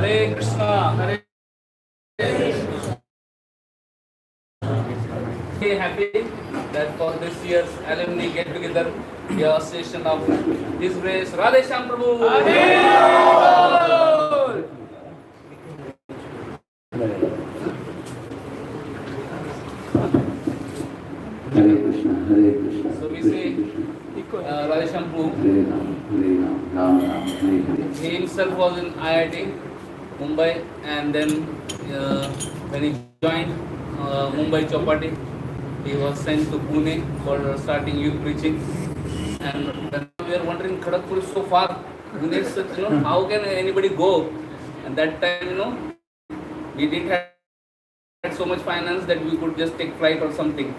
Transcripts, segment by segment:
Hare Krishna, Hare Krishna. Very happy that for this year's alumni get together, the association of His Grace Radheshyam prabhu. Hare Krishna, Hare Krishna. So we say Radheshyam prabhu. Hare Ram, Hare Ram, Ram Ram, Hare Hare. He himself was in IIT, Mumbai, and then when he joined Mumbai Chowpatty, he was sent to Pune for starting youth preaching. And then we are wondering, Kharagpur is so far. Pune is such, how can anybody go? And that time, we didn't have so much finance that we could just take flight or something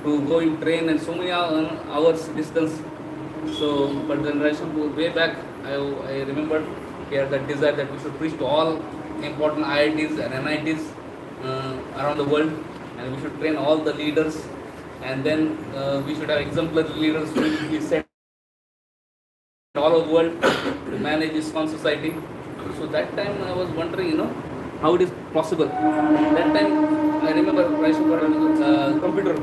to go in train and so many hours distance. So, but then Radheshyam, way back, I remembered he had that desire that we should preach to all important IITs and NITs around the world, and we should train all the leaders, and then we should have exemplary leaders who will be sent all over the world to manage ISKCON society. So that time I was wondering, how it is possible. That time I remember Radheshyam got a computer.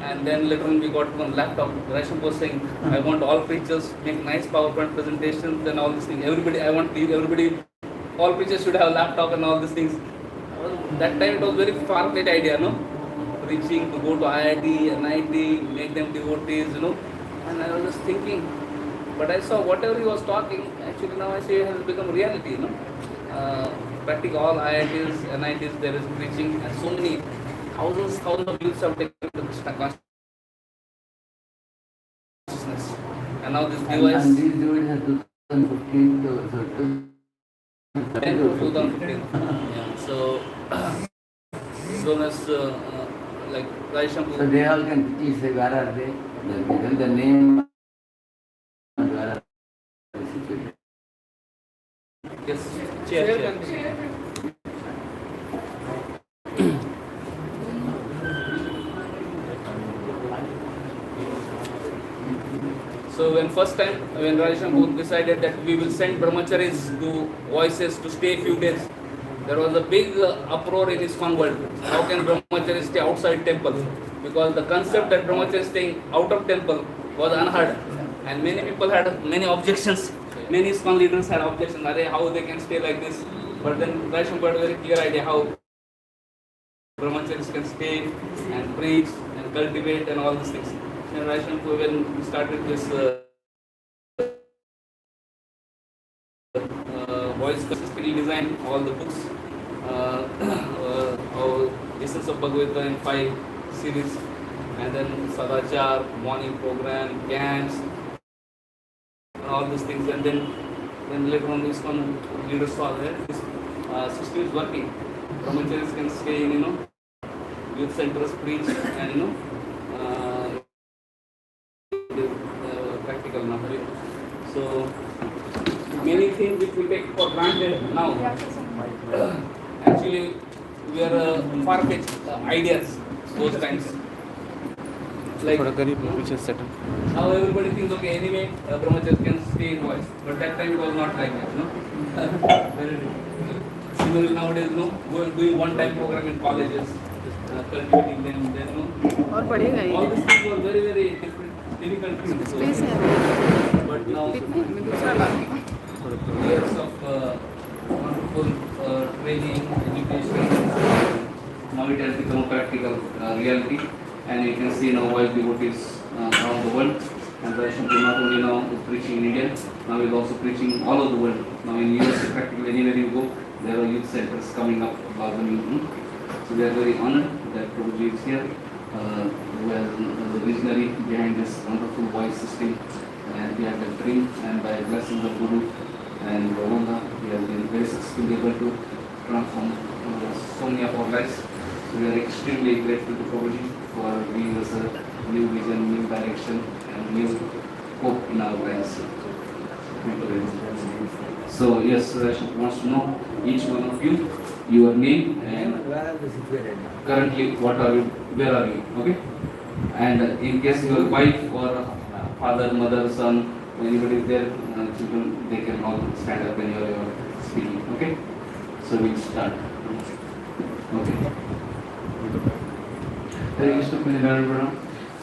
And then later on we got one laptop. Radheshyam was saying, I want all preachers make nice PowerPoint presentations and all these things. Everybody, all preachers should have a laptop and all these things. That time it was very far-fetched idea, preaching to go to IIT, NIT, make them devotees, And I was just thinking, but I saw whatever he was talking, actually now I see it has become reality, Practically all IITs, NITs, there is preaching, and so many thousands of youths have taken to Krishna consciousness. And now this device. And these devotees are 2015 to 2015. Yeah. So, as like Radheshyam. So they all can teach, say, where are they? The name and where are they situated? Yes, chair. So when Radheshyam decided that we will send brahmacharis to voices to stay a few days, there was a big uproar in ISKCON world. How can brahmacharis stay outside temple? Because the concept that brahmacharis staying out of temple was unheard, and many people had many objections. Many ISKCON leaders had objections. How they can stay like this? But then Radheshyam got a very clear idea how brahmacharis can stay and preach and cultivate and all these things. And Radheshyam, when we started this voice consistently design all the books, Essence of Bhagavad Gita in 5 series, and then Sadachar, morning program, camps, and all these things. And then later on, ISKCON leaders saw that this system is working. Brahmacharis can stay in, youth centers, preach, and practical now. So many things which we take for granted now, actually we are far-fetched ideas those times. Like now everybody thinks, okay, anyway brahmacharis can stay in voice, but that time it was not like that, Similarly nowadays, doing one-time program in colleges, cultivating them, then all these things were very, very difficult things. But now years of wonderful training, education, now it has become a practical reality, and you can see now wise devotees around the world. And Radheshyam not only now is preaching in India, now he is also preaching all over the world. Now in US, practically anywhere you go, there are youth centers coming up. So we are very honored that Prabhuji is here, who has the visionary behind this wonderful voice system. And he had a dream, and by blessings of Guru and Ravana, he has been very successfully able to transform so many of our lives. So we are extremely grateful to Prabhuji for giving us a new vision, new direction, and new hope in our lives. So yes, Radheshyam wants to know each one of you, your name and currently what are you, where are you, okay? And in case your wife or father, mother, son, anybody is there, children, they can all stand up when you are speaking, okay? So we'll start. Okay.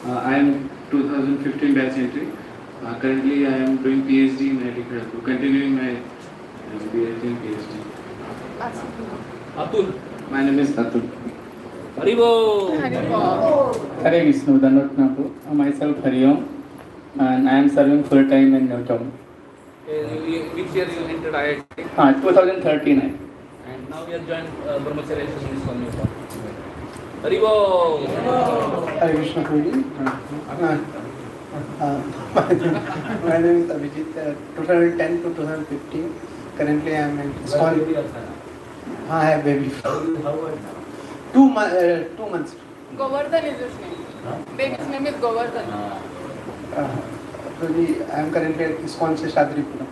I am 2015 batch entry. Currently, I am doing PhD in IT Kharagpur, continuing my PhD in PhD. Atul. My name is Atul. Haribo. Hare Vishnu, Dandatnapu. Myself Hariom, and I am serving full time in Newtown. Which year you entered IIT? 2013. And now you have joined Brahmacharya Institution in Haribo. Hare Krishna Prabhu. My name is Abhijit. 2010 to 2015. Currently, I am in ISKCON. I have baby. 2 months. Govardhan is his name. Baby's name is Govardhan. I am currently at ISKCON Shadripura.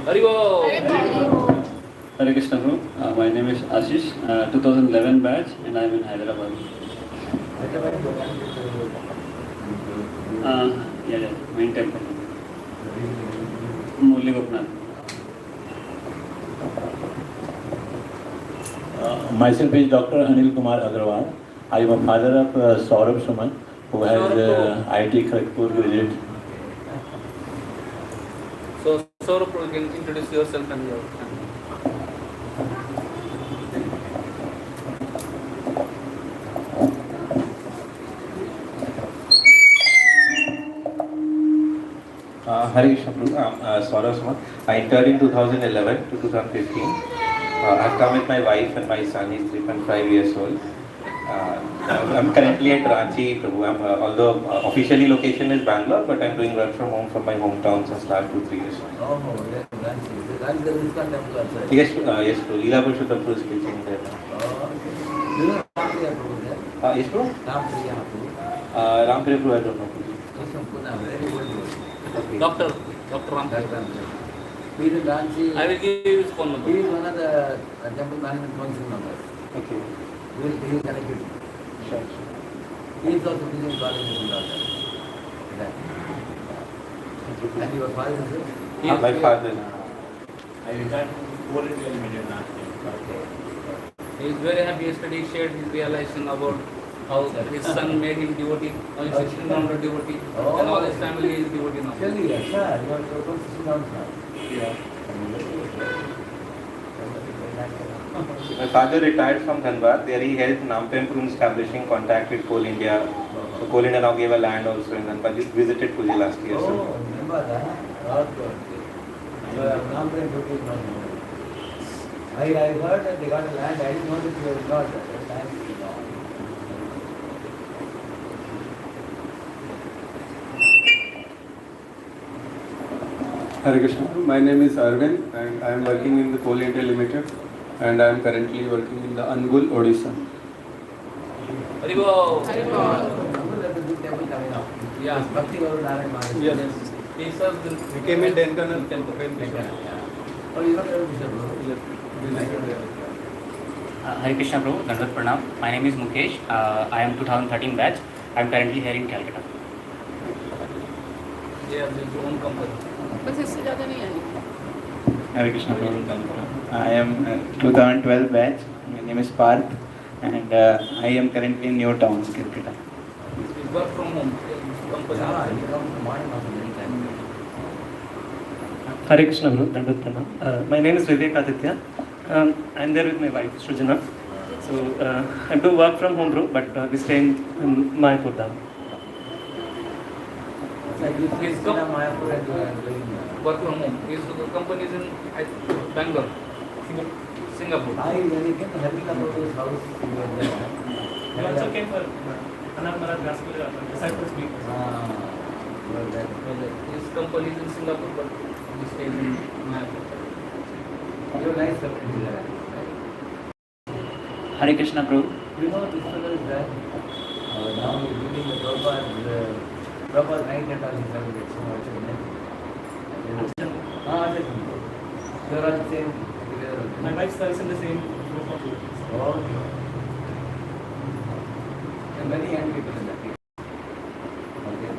Haribo. Hare Krishna Prabhu. My name is Ashish, 2011 batch, and I am in Hyderabad. Main temple. Murli Gopinath. Myself is Dr. Anil Kumar Agarwal. I am a father of Saurabh Suman, who has IIT Kharagpur graduate. So, Saurabh, you can introduce yourself and your family. Hare Krishna Prabhu, I'm Saurabh Suman. I entered in 2011 to 2015. I've come with my wife and my son, he's 3.5 years old. I'm currently at Ranchi, Prabhu. Although officially location is Bangalore, but I'm doing work from home from my hometown since last 2-3 years. Yes, yes, Prabhu. Leela Purushottam is teaching there. Yes, Prabhu? Rampriya Prabhu, I don't know. Okay. Doctor Ram. He is in Ranchi. I will give you his phone number. He is one of the temple management council members. Okay. He will connect you. Sure. He is also teaching college in daughter. And your father is it? My father. I retired from 4 million last year. He is very happy. Yesterday he shared his realization about how his son made him devotee, how he's 16 round devotee, and all his family is devotee now. Actually, yes, sir. You are total 16 rounds now. Yeah. My father retired from Dhanbad. There he helped Nampempu in establishing contact with Coal India. So Coal India now gave a land also in Dhanbad. He visited Puji last year. Oh, So. remember that? Okay. So, Nampempu is not known. I heard that they got a land. I didn't know that you had got that land. Hare Krishna. My name is Arvind and I am working in the Coal India Limited and I am currently working in the Angul, Odisha. Haribo. Remember that the big temple coming up? Yeah. Bhakti Gauru Narayan Maharaj. Yes. He serves in. We came in Denkanal. Oh, you not ever Bishop? Hare Krishna Prabhu, Dandat Pranam. My name is Mukesh. I am 2013 batch. I am currently here in Calcutta. They have his own company. बस इससे ज़्यादा नहीं आई. Hare Krishna Prabhu. I am 2012 batch. My name is Parth and I am currently in Newtown, Calcutta. He work from home. Company. Yeah, he comes in the morning after many times. Hare Krishna Guru, Dandat Pranam. My name is Vivek Aditya. I'm there with my wife, Srujana. So I do work from home, bro, but we stay in Mayapur. His work from home. His company is in Bangalore, Singapore. When you came to Harika Prabhu's house, you were there. We also came for Anand Maharaj Vascular Disciples Week. You were there. His company is in Singapore, but he stays in Mayapur. You were nice company there. Hare Krishna Prabhu. You know this fellow is there. Now he's giving the Prabhupada night and all he celebrates. So much of it. You are all the same together. My wife serves in the same group of people. Okay. And many young people in that case. Okay.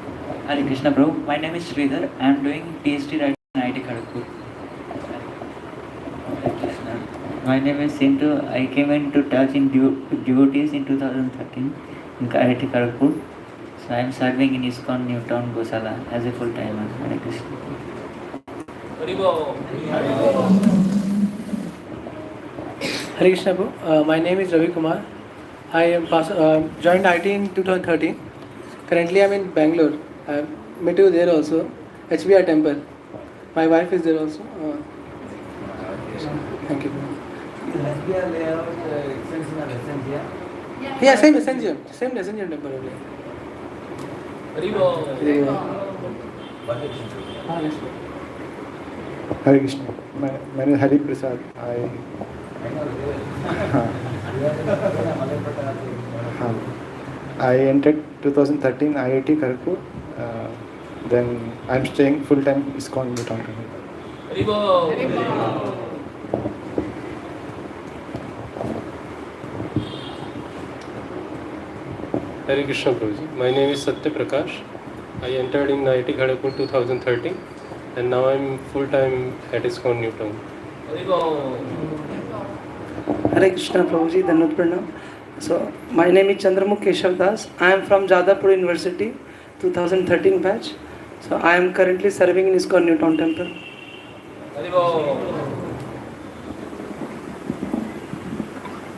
Hare Krishna Prabhu. My name is Sridhar. I am doing PhD right IIT Kharagpur. My name is Sintu. I came into touch in devotees in 2013 in IIT Kharagpur. So I am serving in ISKCON Newtown Gosala as a full timer. Hare Krishna. Hare Krishna. My name is Ravi Kumar. I am joined IIT in 2013. Currently, I am in Bangalore. I met you there also. HBR Temple. My wife is there also. Thank you. SBR layout extension of Essentia. Yeah, same Essentia temple only. Hare Krishna. My name is Hari Prasad. I entered 2013 IIT Kharagpur. Then I'm staying full time ISKCON Newtown. Hare Krishna Prabhuji. My name is Satya Prakash. I entered in IIT Kharagpur 2013 and now I'm full time at ISKCON Newtown. Hare Krishna Prabhuji, Dhanvat Pranam. So, my name is Chandramukh Keshav Das. I am from Jadavpur University, 2013 batch. So, I am currently serving in ISKCON Newtown Temple.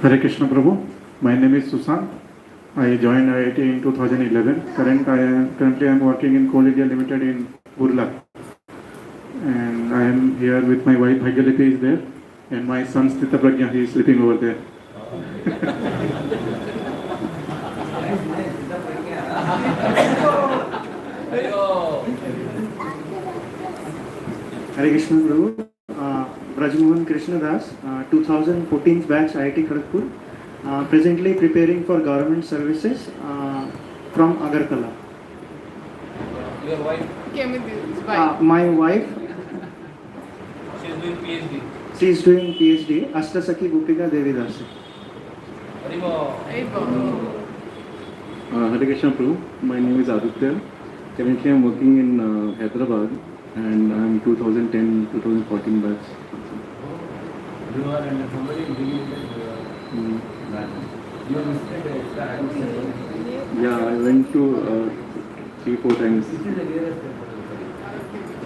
Hare Krishna Prabhu. My name is Susan. I joined IIT in 2011. Currently I am working in Coal India Limited in Urla. And I am here with my wife Bhagyalipi is there. And my son Sthita Prajna, he is sleeping over there. Hare Krishna Prabhu. Brajmohan Krishna Das, 2014 batch IIT Kharagpur. Presently preparing for government services from Agartala. Your wife came with his wife. My wife. She is doing PhD. She is doing PhD. Ashtasaki Gopika Devi Das. Hare Krishna Prabhu. My name is Aditya. Currently I am working in Hyderabad and I am 2010-2014 batch. You are under somebody Yeah, I went to 3-4 times.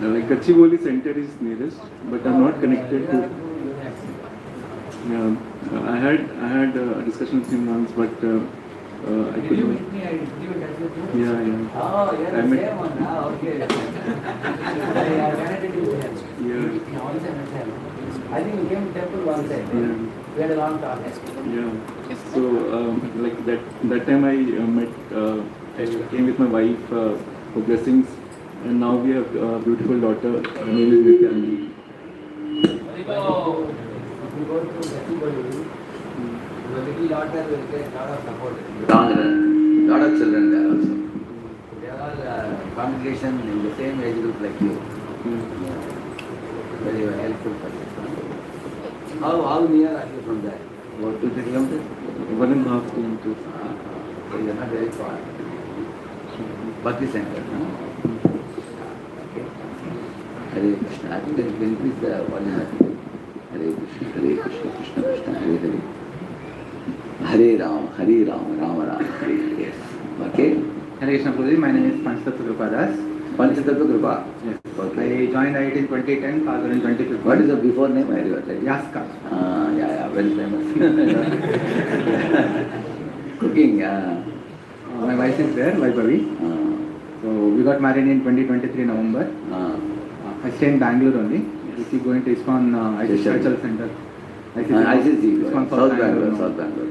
Like Kachiboli center is nearest, but I'm not connected to. Yeah, I had a discussion with him once, but I couldn't. Yeah. Oh, yeah, I met. same one. Okay. Yeah. I think we came to temple one time. Yeah. We had a long talk. Yeah. So like that time I I came with my wife for blessings, and now we have a beautiful daughter. Her name is Nityanjali. If you go to Gachibowli, the little daughter will get a lot of support. Lot of children there also. They are all congregation in the same age group like you. Very helpful for you. How near are you from there? About 2-3 kilometers? 1.5 kilometers. So you are not very far. Bhakti center, no? Okay. Hare Krishna. I think they will increase the volume. Hare Krishna, Krishna Krishna, Hare Hare. Hare Ram, Rama Rama, Hare Hare. Okay? Hare Krishna Prabhuji, my name is Panchatattva Kripa Das. Panchatattva Kripa? Yes. Okay. I joined IIT in 2010, father in 2015. What is the before name? I did like Yaska. Yeah, very famous. Cooking, My wife is there, Vaibhavi. So we got married in 2023 November. I stay in Bangalore only. We keep going to ISKCON Cultural Center. ICC, South Bangalore.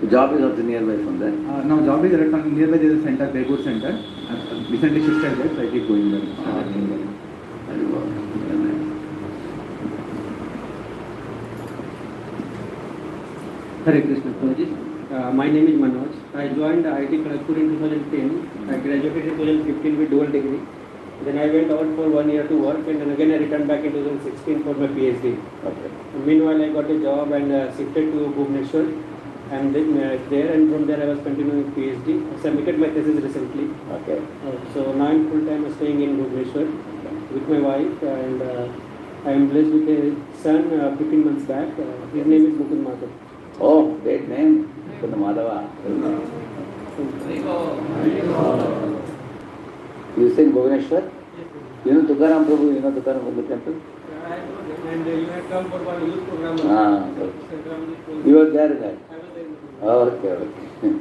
The job is also nearby from there? No, job is right from nearby. There is a center, Begur Center. I've recently shifted there, so I keep going there. Very well. Very nice. Hare Krishna Prabhuji. My name is Manoj. I joined IIT Kharagpur in 2010. I graduated in 2015 with dual degree. Then I went out for 1 year to work, and then again I returned back in 2016 for my PhD. Okay. Meanwhile, I got a job and shifted to Bhubaneswar. And then there, and from there I was continuing PhD. I submitted my thesis recently. Okay. So now I'm full time staying in Bhubaneswar. with my wife, and I am blessed with a son 15 months back. His name is Mukund Madhav. Oh, great name, Mukund Madhava. You stay in Bhubaneswar? You know Tukaram Prabhu, you know Tukaram Prabhu temple? And you had come for one youth program. You were there then? Okay, okay.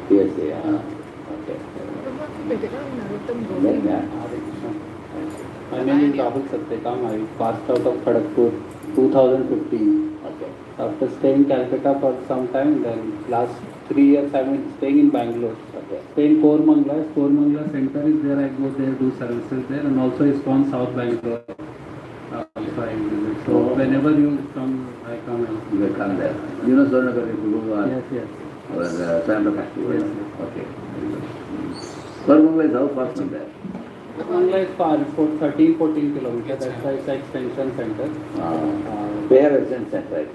Yes, yeah. Okay. My name is Rahul Satyakam. I passed out of Kharagpur 2015. Okay. After staying in Calcutta for some time, then last 3 years I've been staying in Bangalore. Okay. Stay in Kormangla. Kormangla center is there. I go there, do services there, and also ISKCON South Bangalore. Also I visit. So whenever you come, I come. You will come there. You know Swarnakar Guru? Yes, yes. Or Swayambhaka? Yes. Okay. Kormangla is how far from there? Kormangla is far, it's for 13-14 kilometers. That's why it's an extension center. They have extension center, right?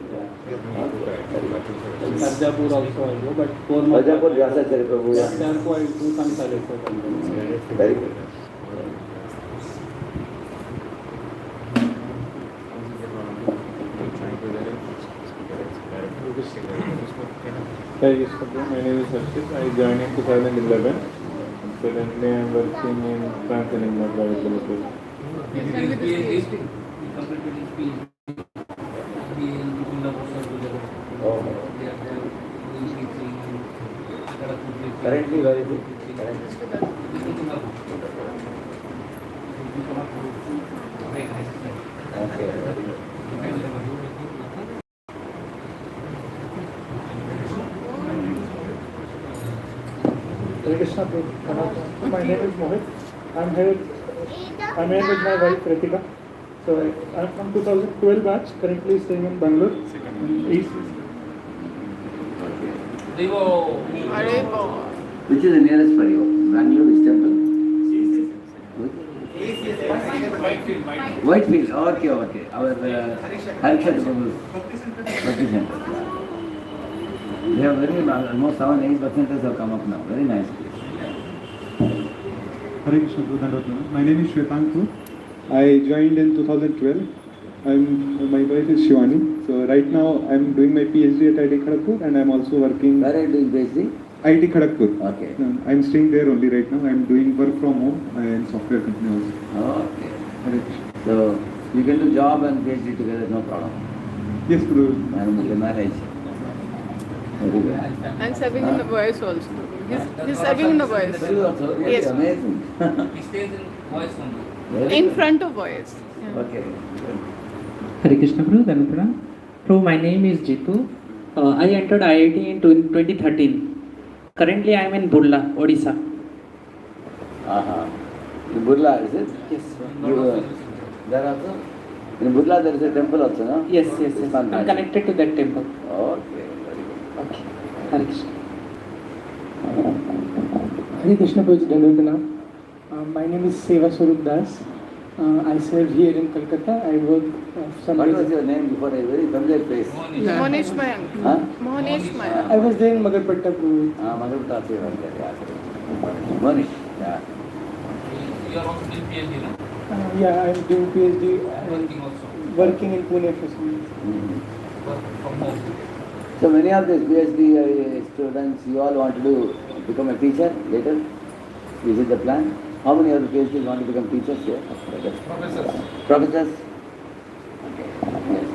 Sarjapur also I go, but Kormangla. Sarjapur, Vyasacharya Prabhu. Sarjapur I do some services. Very good. Hi, yes, my name is Harshit. I joined in 2011. Currently, I am working in France and England private limited. Currently, where is it? Okay. Hare Krishna, my name is Mohit. I'm here with my wife Ritika. So I'm from 2012 batch, currently staying in Bangalore. East. Which is the nearest for you? Bangalore is temple? Whitefield. Okay, okay. Our Harshad Prabhu Bhakti Center. They have almost 7-8% have come up now. Very nice place. Hare Krishna, my name is Shwetanku. I joined in 2012. My wife is Shivani. So right now I'm doing my PhD at IIT Kharagpur and I'm also working. Where are you doing PhD? IIT Kharagpur. Okay. I'm staying there only right now. I'm doing work from home in software company also. Okay. So you can do job and PhD together, no problem. Yes, Guru. And marriage. And serving in the voice also. He's serving in the voice. Yes. Amazing. He stays in voice only. In front of voice. Yeah. Okay. Hare Krishna Prabhu, Dhanupranam. Prabhu, my name is Jitu. I entered IIT in 2013. Currently I am in Burla, Odisha. In Burla, is it? Yes. There also? In Burla there is a temple also, no? Yes, yes, yes. I'm connected to that temple. Okay, very good. Okay. Hare Krishna. Hare Krishna Prabhu. My name is Seva Swarup Das. I serve here in Calcutta. I work some. What was your name before? A very familiar place. Mohnish Mayank. Huh? Mohnish Mayank. I was there in Magarpatta Prabhu. Magarpatta, yeah. Mohnish, yeah. You are also doing PhD, no? Yeah, I'm doing PhD Working also. working in Pune for some years. Work from home. So many of these PhD students, you all want to become a teacher later? Is it the plan? How many of the PhDs want to become teachers here? Professors. Professors?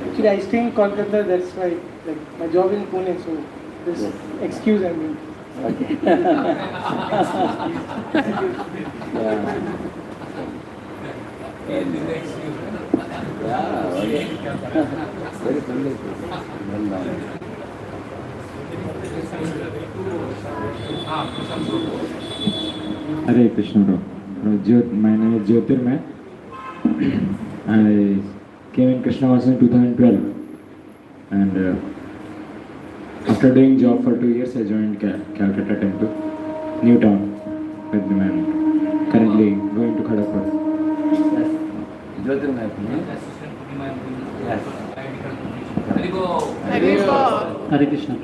Actually, I stay in Kolkata. That's why, like, my job is in Pune. So this excuse I mean. Okay. Okay. Very familiar. Well known. Hare Krishna, bro. My name is Jyotirmay. I came in Krishna Vasan in 2012. And after doing job for 2 years, I joined Calcutta Temple, Newtown, with the man. Currently going to Kharagpur. Yes. Jyotirmay. Yes. Hare Krishna.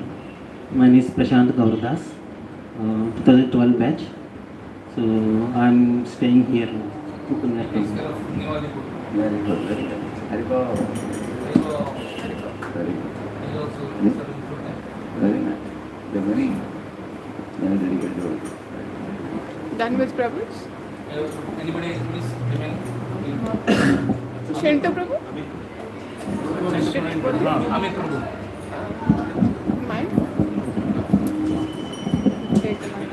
My name is Prashant Gauradas, 2012 batch. So So I'm staying here now. Takes care of Niwalipur. Very good, very good. Haribol. Very good. He also Hmm? serving full time. Very nice. They're very dedicated to it. Done with Prabhu's? Anybody please remain? Shinto Prabhu? Amit Prabhu. Mine? Take the mic.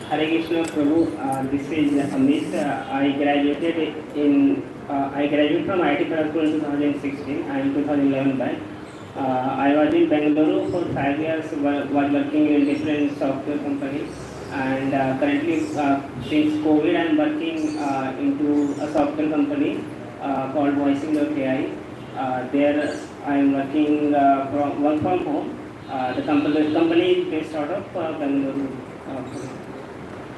Hare Krishna Prabhu, this is Amit. I graduated from IIT Kharagpur in 2016. I am 2011 batch. I was in Bengaluru for 5 years, was working in different software companies, and currently since COVID I am working into a software company called voicing.ai. There I am working work from home. The company is based out of Bengaluru.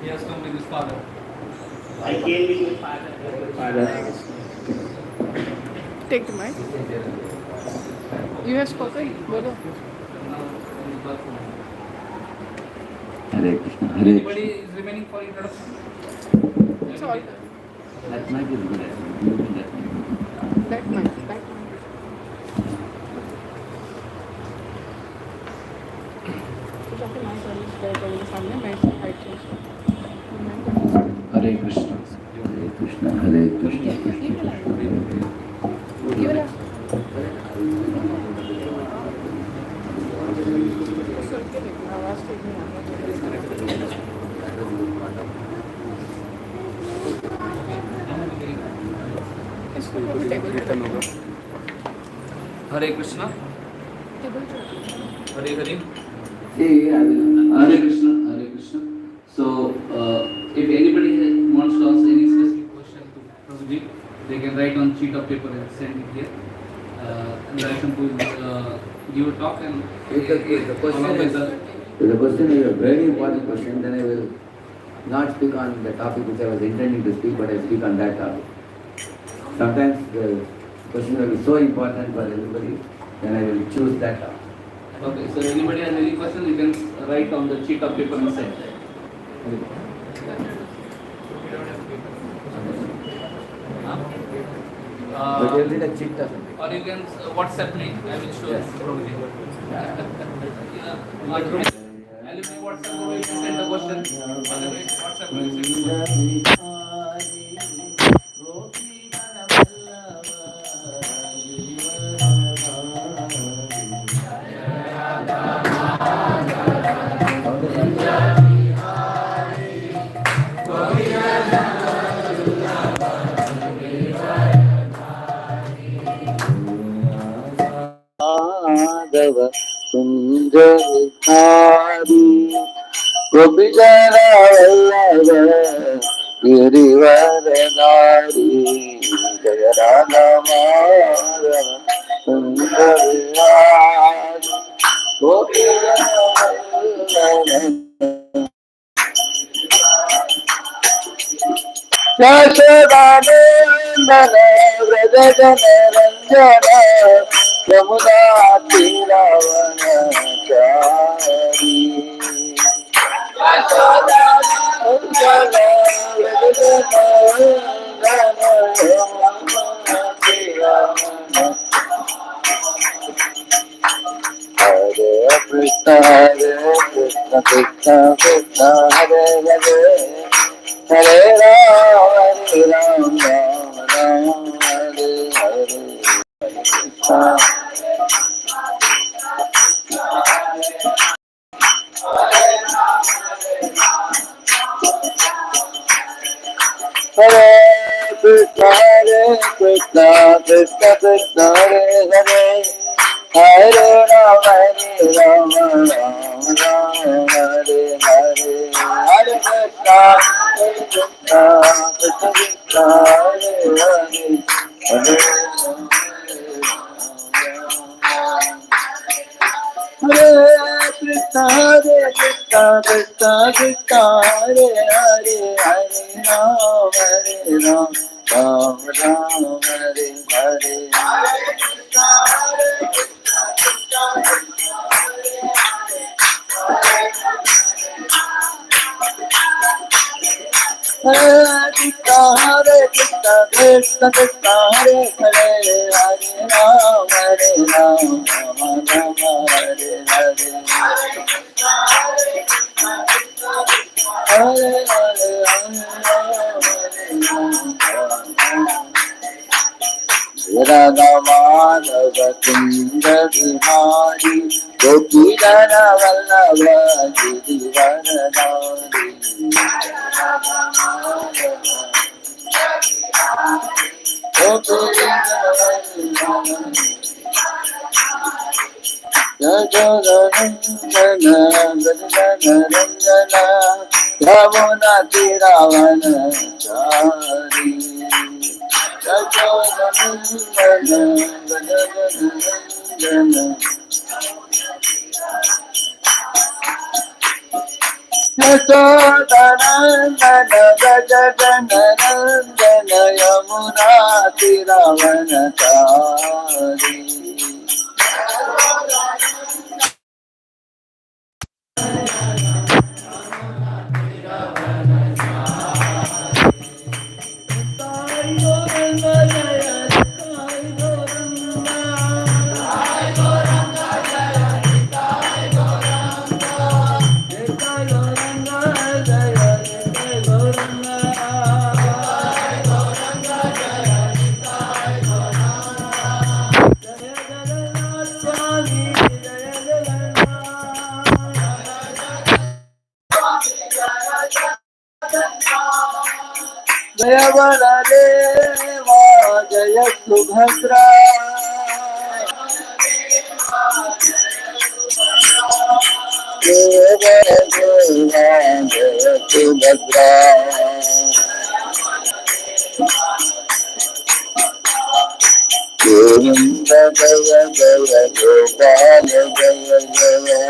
He has come with his father. I came with my father. Take the mic. You have spoken. Bolo. Hare Krishna, Hare Anybody Krishna. is remaining for introduction? It's all. That mic is good. You do that mic. That mic. That mic. जाके mic वाली के सामने मैं height change Hare Krishna. Hare Krishna, Hare Krishna, Krishna Krishna, Hare Hare. ये वाला सुन के देखो आवाज ठीक नहीं आ रहा इसको टेबल पे होगा Hare Krishna. Table Hare Hare. See, I will. Hare Krishna. Hare Krishna. So, if anybody wants to ask any specific question to Prabhuji, they can write on sheet of paper and send it here. And Radheshyam will give a talk and If the question is a very important question, then I will not speak on the topic which I was intending to speak, but I speak on that topic. Sometimes the question will be so important for everybody, then I will choose that topic. Okay, so anybody has any question, you can write on the sheet of paper and send. But you need a cheat or something. Or you can WhatsApp me, I will show Yes. Prabhuji. Alumni WhatsApp, you can send the question. Otherwise, WhatsApp will send the question. Madhav Kunj Vihari Gopijan Vallabh Girivar नारी जय राधा माधव कुंज विहारी गोपीजन वल्लभ यशोदानंदन व्रज जन रंजन यमुना तीरावन चारी यशोदानंदन व्रज जन रंजन यमुना तीरावन हरे Krishna Krishna Krishna Hare Hare Hare Ram, Ram Ram, Hare Hare, Hare Krishna, Krishna Krishna, Hare Hare, Hare Ram, Ram Ram, Hare Hare, Hare Krishna, Krishna Krishna, Hare Hare, Hare Krishna, Krishna Krishna, Hare Hare, Hare Ram, Ram Ram, Hare Hare, Hare Krishna, Krishna Krishna, Hare Hare, Hare Ram, Hare Ram, Rama Rama, Hare Hare. Hare Hare, Radha Madhava Kunda Bihari, Gopi Jana Vallabha Giri Varadari. Yamuna Tiravana Chari Yashodanandana Gajadanandana Yamuna Tiravana Chari Jaya Baladeva, Jaya Subhadra, Jaya Baladeva, Jaya Subhadra, Govinda Jaya Jaya Gopal Jaya Jaya,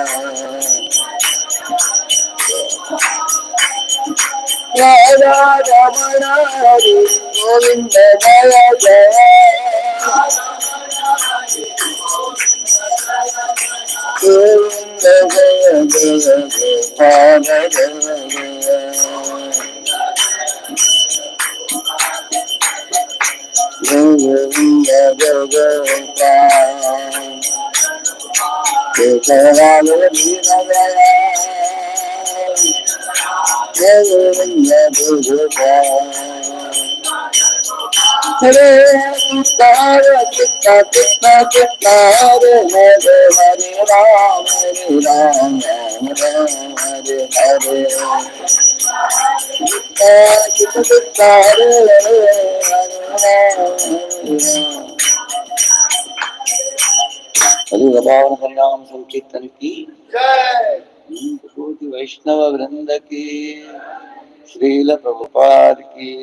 Radha Ramana Hari, Govinda Jaya Jaya, Govinda Jaya Jaya Gopal Jaya Jaya, Govinda Jaya Hare Krishna, Krishna Krishna, Hare Hare, Hare Ram, Ram Ram, Hare Hare. Krishna Krishna, Hare Hare, Hare भगवान हरिनाम संकीर्तन की जय। कोटि वैष्णव वृंद की, श्रील प्रभुपाद की।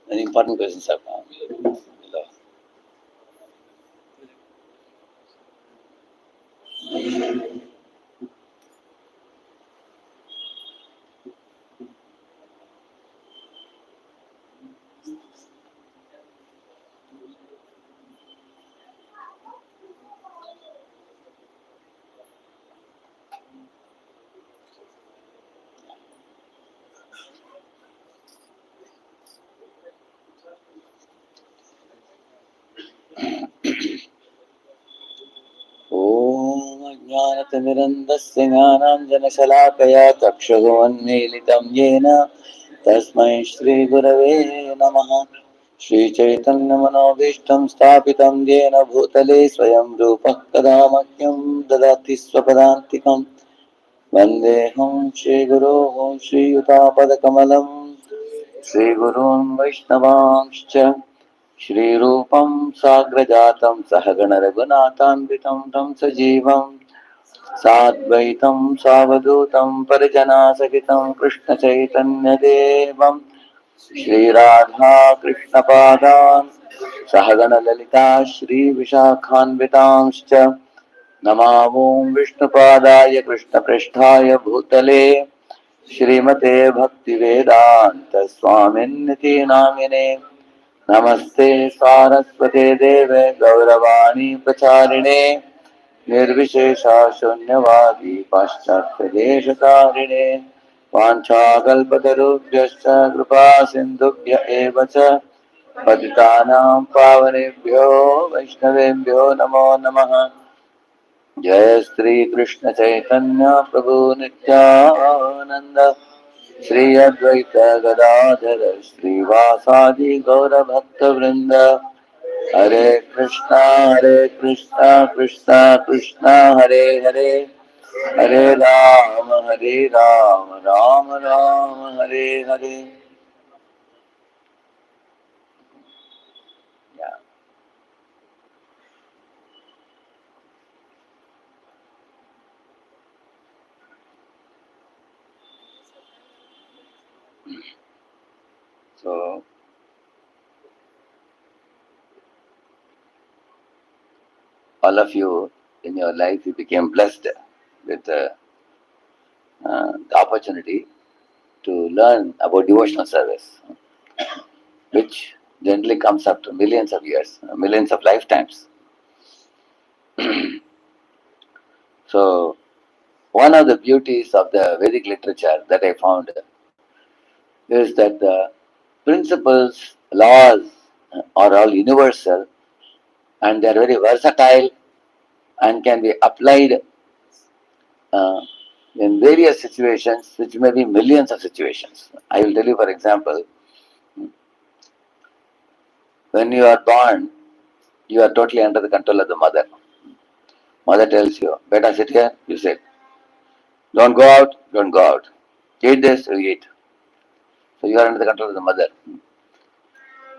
Any important questions have come? ज्ञानतिमिरन्दस्य ज्ञानाञ्जनशलाकया चक्षुरुन्मीलितं येन तस्मै श्रीगुरवे नमः। श्रीचैतन्यमनोभीष्टं स्थापितं येन भूतले स्वयं रूपः कदा मह्यं ददाति स्वपदान्तिकं। वन्देऽहं श्रीगुरोः श्रीयुतापदकमलं श्रीगुरून् वैष्णवांश्च श्रीरूपं साग्रजातं सहगण रघुनाथान्वितं तं सजीवं साद्वैतं सावधूतं परिजनासहितं कृष्णचैतन्यदेवं श्रीराधा कृष्णपादान् सहगण ललिता श्रीविशाखान्वितांश्च नमामो विष्णुपादाय कृष्णपृष्ठाय भूतले श्रीमते भक्तिवेदांत स्वामिन्निति नामिने नमस्ते सारस्वते देवे गौरवाणी प्रचारिणे निर्विशेषा शून्यवादी पाश्चात्यदेशतारिणे वाञ्छाकल्पतरुभ्यश्च कृपा सिन्धुभ्य एव च पतितानां पावनेभ्यो वैष्णवेभ्यो नमो नमः। जय श्री कृष्ण चैतन्य प्रभु नित्यानंद श्री अद्वैत गदाधर श्रीवासादि गौर भक्त वृंद हरे Krishna Krishna Krishna Hare Hare Hare Ram Ram Ram Hare Hare. So all of you in your life, you became blessed with the opportunity to learn about devotional service, which generally comes after millions of years, millions of lifetimes. So, one of the beauties of the Vedic literature that I found is that the principles, laws are all universal and they are very versatile and can be applied uh, in various situations, which may be millions of situations. I will tell you, for example, when you are born, you are totally under the control of the mother. Mother tells you, "Beta, sit here," you sit. "Don't go out," don't go out. "Eat this," you eat. So you are under the control of the mother.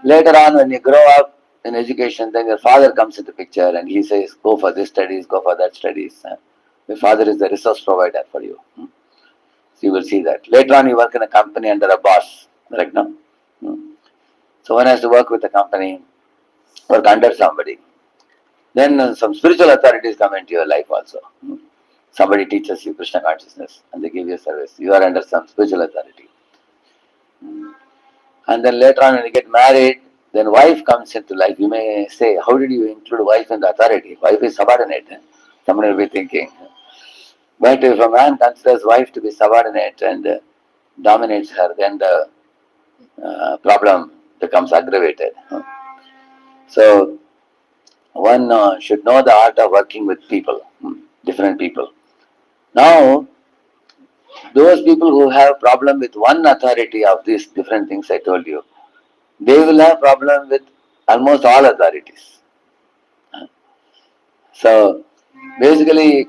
Later on, when you grow up in education, then your father comes into picture and he says, "Go for this studies, go for that studies." Your father is the resource provider for you. So you will see that. Later on, you work in a company under a boss, right now. So one has to work with a company, work under somebody. Then some spiritual authorities come into your life also. Somebody teaches you Krishna consciousness and they give you service. You are under some spiritual authority. And then later on when you get married, then wife comes into life. You may say, how did you include wife in the authority? Wife is subordinate. Somebody will be thinking. But if a man considers wife to be subordinate and dominates her, then the problem becomes aggravated. So one should know the art of working with people, different people. Now, those people who have problem with one authority of these different things I told you, they will have problem with almost all authorities. So, basically,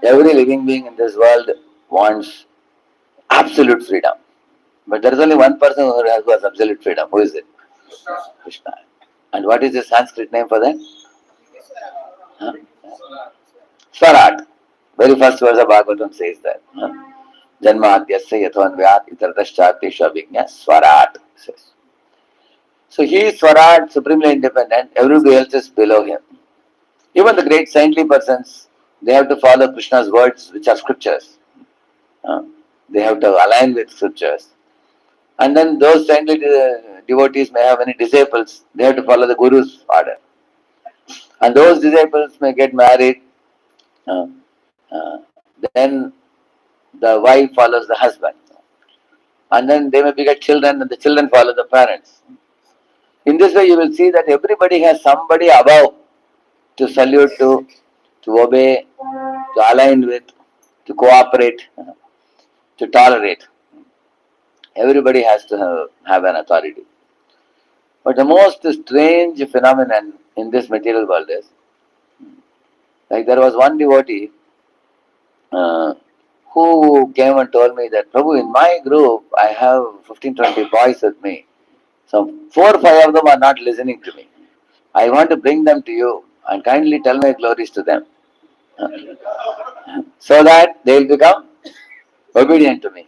every living being in this world wants absolute freedom. But there is only one person who has absolute freedom. Who is it? Krishna. And what is the Sanskrit name for that? Huh? Swarat. Very first verse of Bhagavatam says that. Janmadhyasya yatvanvyat itartaschatisha vignya Swarat says. So he is Swarat, supremely independent. Everybody else is below him. Even the great saintly persons, they have to follow Krishna's words, which are scriptures. They have to align with scriptures. And then those saintly devotees may have many disciples. They have to follow the Guru's order. And those disciples may get married. Then the wife follows the husband. And then they may beget children and the children follow the parents. In this way you will see that everybody has somebody above to salute to obey, to align with, to cooperate, to tolerate. Everybody has to have an authority. But the most strange phenomenon in this material world is, like there was one devotee who came and told me that, Prabhu, in my group I have 15-20 boys with me. So 4 or 5 of them are not listening to me. I want to bring them to you and kindly tell my glories to them, so that they will become obedient to me.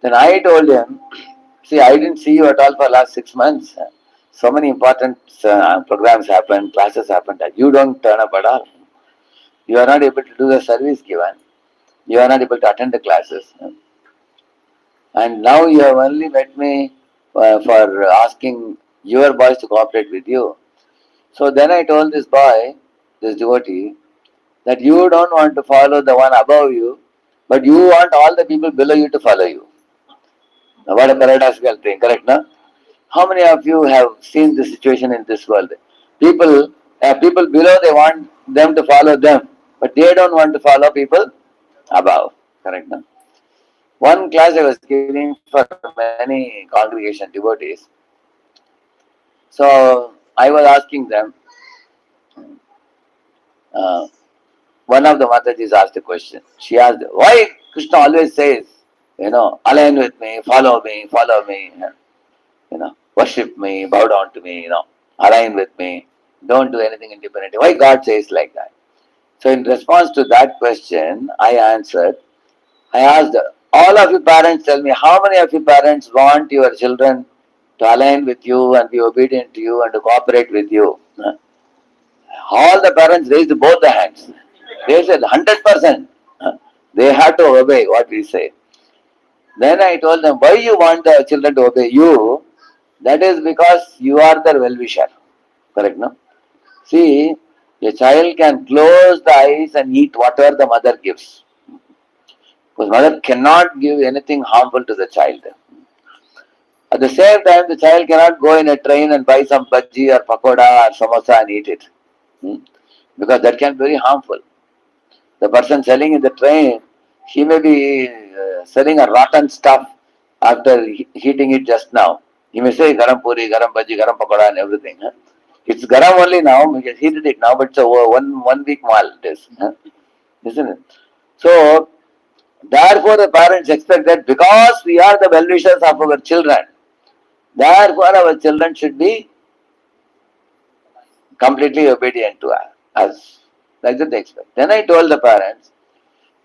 Then I told him, see, I didn't see you at all for last 6 months. So many important programs happened, classes happened, that you don't turn up at all. You are not able to do the service given. You are not able to attend the classes. And now you have only met me for asking your boys to cooperate with you. So then I told this boy, this devotee, that you don't want to follow the one above you, but you want all the people below you to follow you. Now, what a paradoxical thing, correct, no? How many of you have seen the situation in this world? People below, they want them to follow them, but they don't want to follow people above, correct, no? One class I was giving for many congregation devotees. So I was asking them, uh, one of the Matajis asked a question. She asked, why Krishna always says, align with me, follow me, worship me, bow down to me, align with me, don't do anything independently. Why God says like that? So in response to that question, I answered, I asked, all of you parents, tell me, how many of you parents want your children to align with you and be obedient to you and to cooperate with you? All the parents raised both the hands. They said 100%. They have to obey what we say. Then I told them, why you want the children to obey you? That is because you are their well-wisher. Correct, no? See, a child can close the eyes and eat whatever the mother gives. Because mother cannot give anything harmful to the child. At the same time, the child cannot go in a train and buy some bhaji or pakoda or samosa and eat it. Because that can be very harmful. The person selling in the train, he may be selling a rotten stuff after heating it just now. He may say garam puri, garam bhaji, garam pakoda and everything. It's garam only now, we just heated it now, but it's a one week mal it is. Isn't it? So, therefore the parents expect that because we are the well-wishers of our children, therefore our children should be completely obedient to us. Like that they expect. Then I told the parents,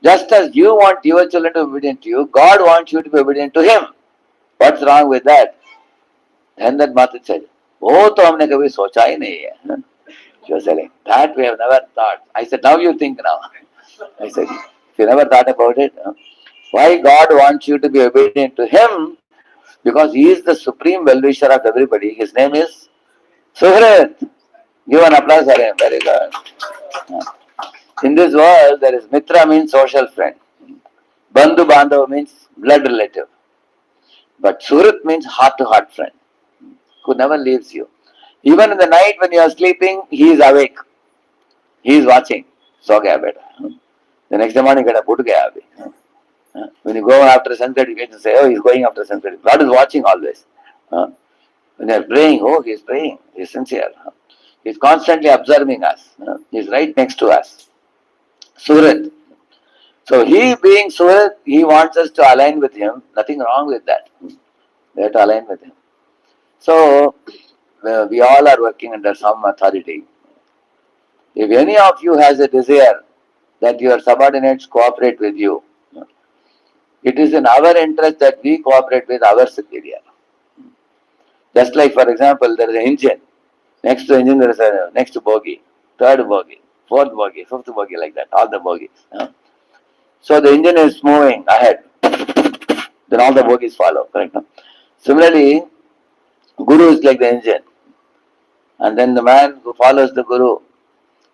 just as you want your children to be obedient to you, God wants you to be obedient to Him. What's wrong with that? And that Mata said, "Oh, to हमने कभी सोचा ही नहीं है." She was saying, that we have never thought. I said, now you think now. I said, if you never thought about it, why God wants you to be obedient to Him? Because He is the supreme well-wisher of everybody. His name is Suhrit. Give an applause for Him. Very good. In this world, there is Mitra means social friend. Bandhu Bandhava means blood relative. But Suhrit means heart-to-heart friend, who never leaves you. Even in the night when you are sleeping, he is awake. He is watching. So gaya beta. The next morning, geta put gaya abhi. When you go after sunset, you get to say, oh, he's going after sunset. God is watching always. When you are praying, oh, he is praying. He is sincere. He is constantly observing us. He is right next to us. Suhrit. So he being Suhrit, he wants us to align with him. Nothing wrong with that. We have to align with him. So we all are working under some authority. If any of you has a desire that your subordinates cooperate with you, it is in our interest that we cooperate with our superior. Just like, for example, there is an engine. Next to the engine, there is a next bogie, third bogie, fourth bogie, fifth bogie, like that, all the bogies. So the engine is moving ahead. Then all the bogies follow, correct? Similarly, Guru is like the engine. And then the man who follows the Guru,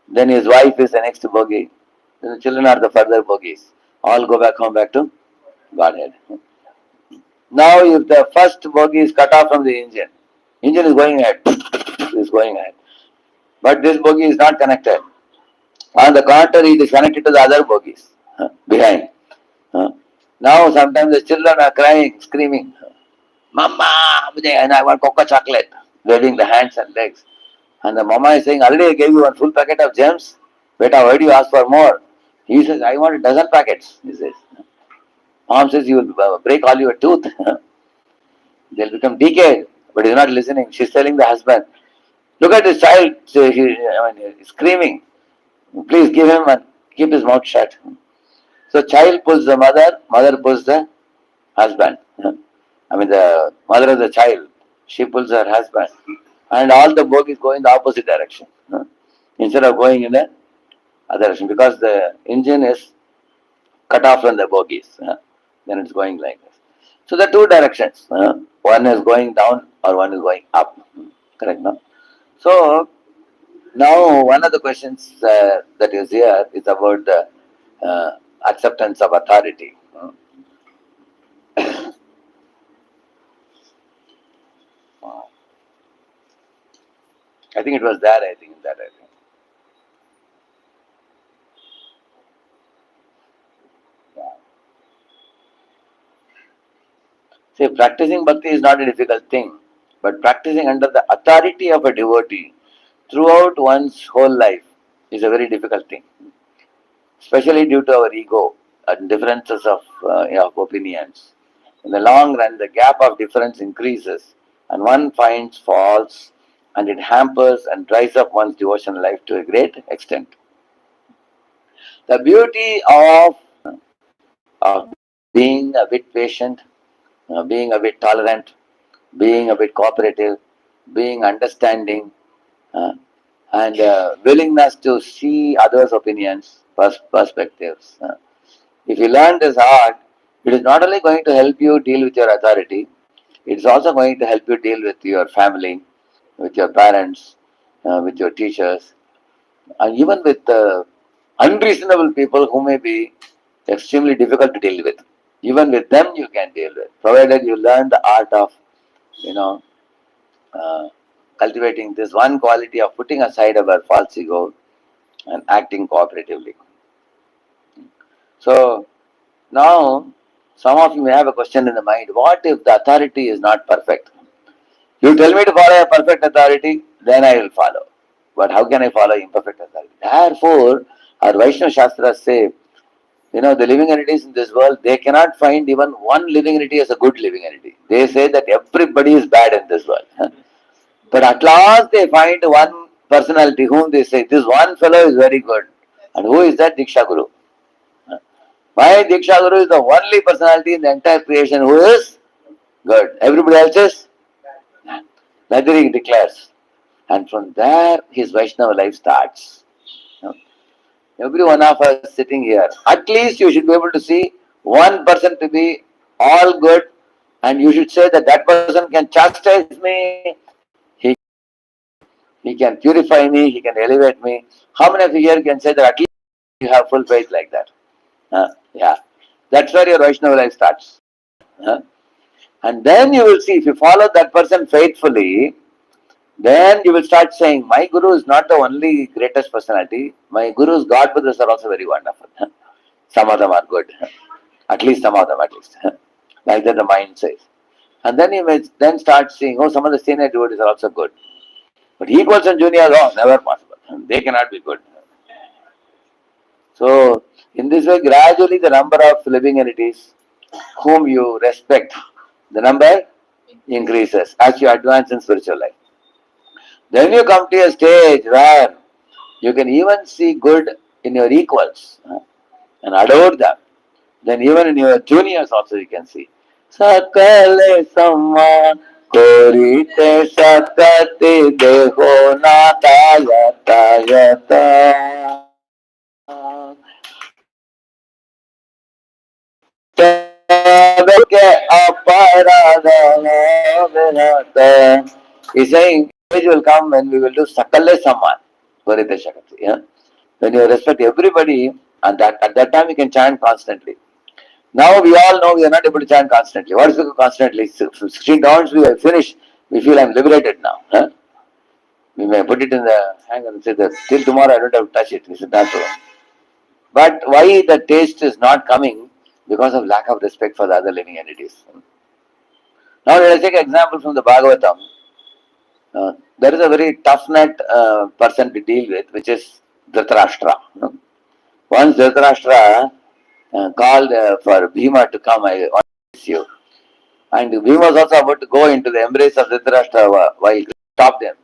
then his wife is the next bogie. Then the children are the further bogies. All go back home, back to Godhead. Now, if the first bogie is cut off from the engine is going ahead, is going ahead. But this bogie is not connected. On the contrary, it is connected to the other bogies behind. Now, sometimes the children are crying, screaming, Mama, and I want cocoa chocolate, waving the hands and legs. And the mama is saying, already I gave you one full packet of gems. Beta, why do you ask for more? He says, I want a dozen packets. He says. Mom says, you will break all your tooth. They'll become decayed. but he's not listening. She's telling the husband, look at this child, he's screaming. Please give him and keep his mouth shut. So child pulls the mother, mother pulls the husband. The mother of the child, she pulls her husband. And all the bogies go in the opposite direction. Instead of going in the other direction, because the engine is cut off from the bogies. Then it's going like this. So the two directions. One is going down or one is going up. Correct, no? So now one of the questions that is here is about the acceptance of authority. I think it was that, I think. See, practicing bhakti is not a difficult thing, but practicing under the authority of a devotee throughout one's whole life is a very difficult thing, especially due to our ego and differences of opinions. In the long run, the gap of difference increases and one finds faults, and it hampers and dries up one's devotional life to a great extent. The beauty of being a bit patient, being a bit tolerant, being a bit cooperative, being understanding, and willingness to see others' opinions, perspectives. If you learn this art, it is not only going to help you deal with your authority, it is also going to help you deal with your family, with your parents, with your teachers, and even with unreasonable people who may be extremely difficult to deal with. Even with them you can deal with, provided you learn the art of, cultivating this one quality of putting aside our false ego and acting cooperatively. So now some of you may have a question in the mind, what if the authority is not perfect? You tell me to follow a perfect authority, then I will follow. But how can I follow imperfect authority? Therefore, our Vaishnava Shastras say, the living entities in this world, they cannot find even one living entity as a good living entity. They say that everybody is bad in this world. But at last they find one personality whom they say, this one fellow is very good. And who is that? Diksha Guru. My Diksha Guru is the only personality in the entire creation who is good. Everybody else is neither, he declares. And from there his Vaishnava life starts. Every one of us sitting here, at least you should be able to see one person to be all good, and you should say that that person can chastise me, he can purify me, he can elevate me. How many of you here can say that at least you have full faith like that? Yeah, that's where your Vaishnava life starts. And then you will see, if you follow that person faithfully, then you will start saying, my Guru is not the only greatest personality. My Guru's Godbrothers are also very wonderful. Some of them are good. At least some of them, at least. Like that the mind says. And then you may then start seeing, some of the senior devotees are also good. But equals and juniors, never possible. They cannot be good. So, in this way, gradually the number of living entities whom you respect, the number increases as you advance in spiritual life. Then you come to a stage where you can even see good in your equals and adore them. Then even in your juniors also you can see. Sakale samma korite sakati deho natayata yata. He's saying, age will come when we will do Sakale Samman, Korite Shakati. Yeah? When you respect everybody, and at that time you can chant constantly. Now we all know we are not able to chant constantly. What is it constantly? 16 rounds we have finished. We feel I'm liberated now. Huh? We may put it in the hanger and say that till tomorrow I don't have to touch it. We said that's all. But why the taste is not coming? Because of lack of respect for the other living entities. Now let us take an example from the Bhagavatam. There is a very tough nut person to deal with, which is Dhritarashtra. Once Dhritarashtra called for Bhima to come, I want to see you. And Bhima was also about to go into the embrace of Dhritarashtra while Krishna stopped him.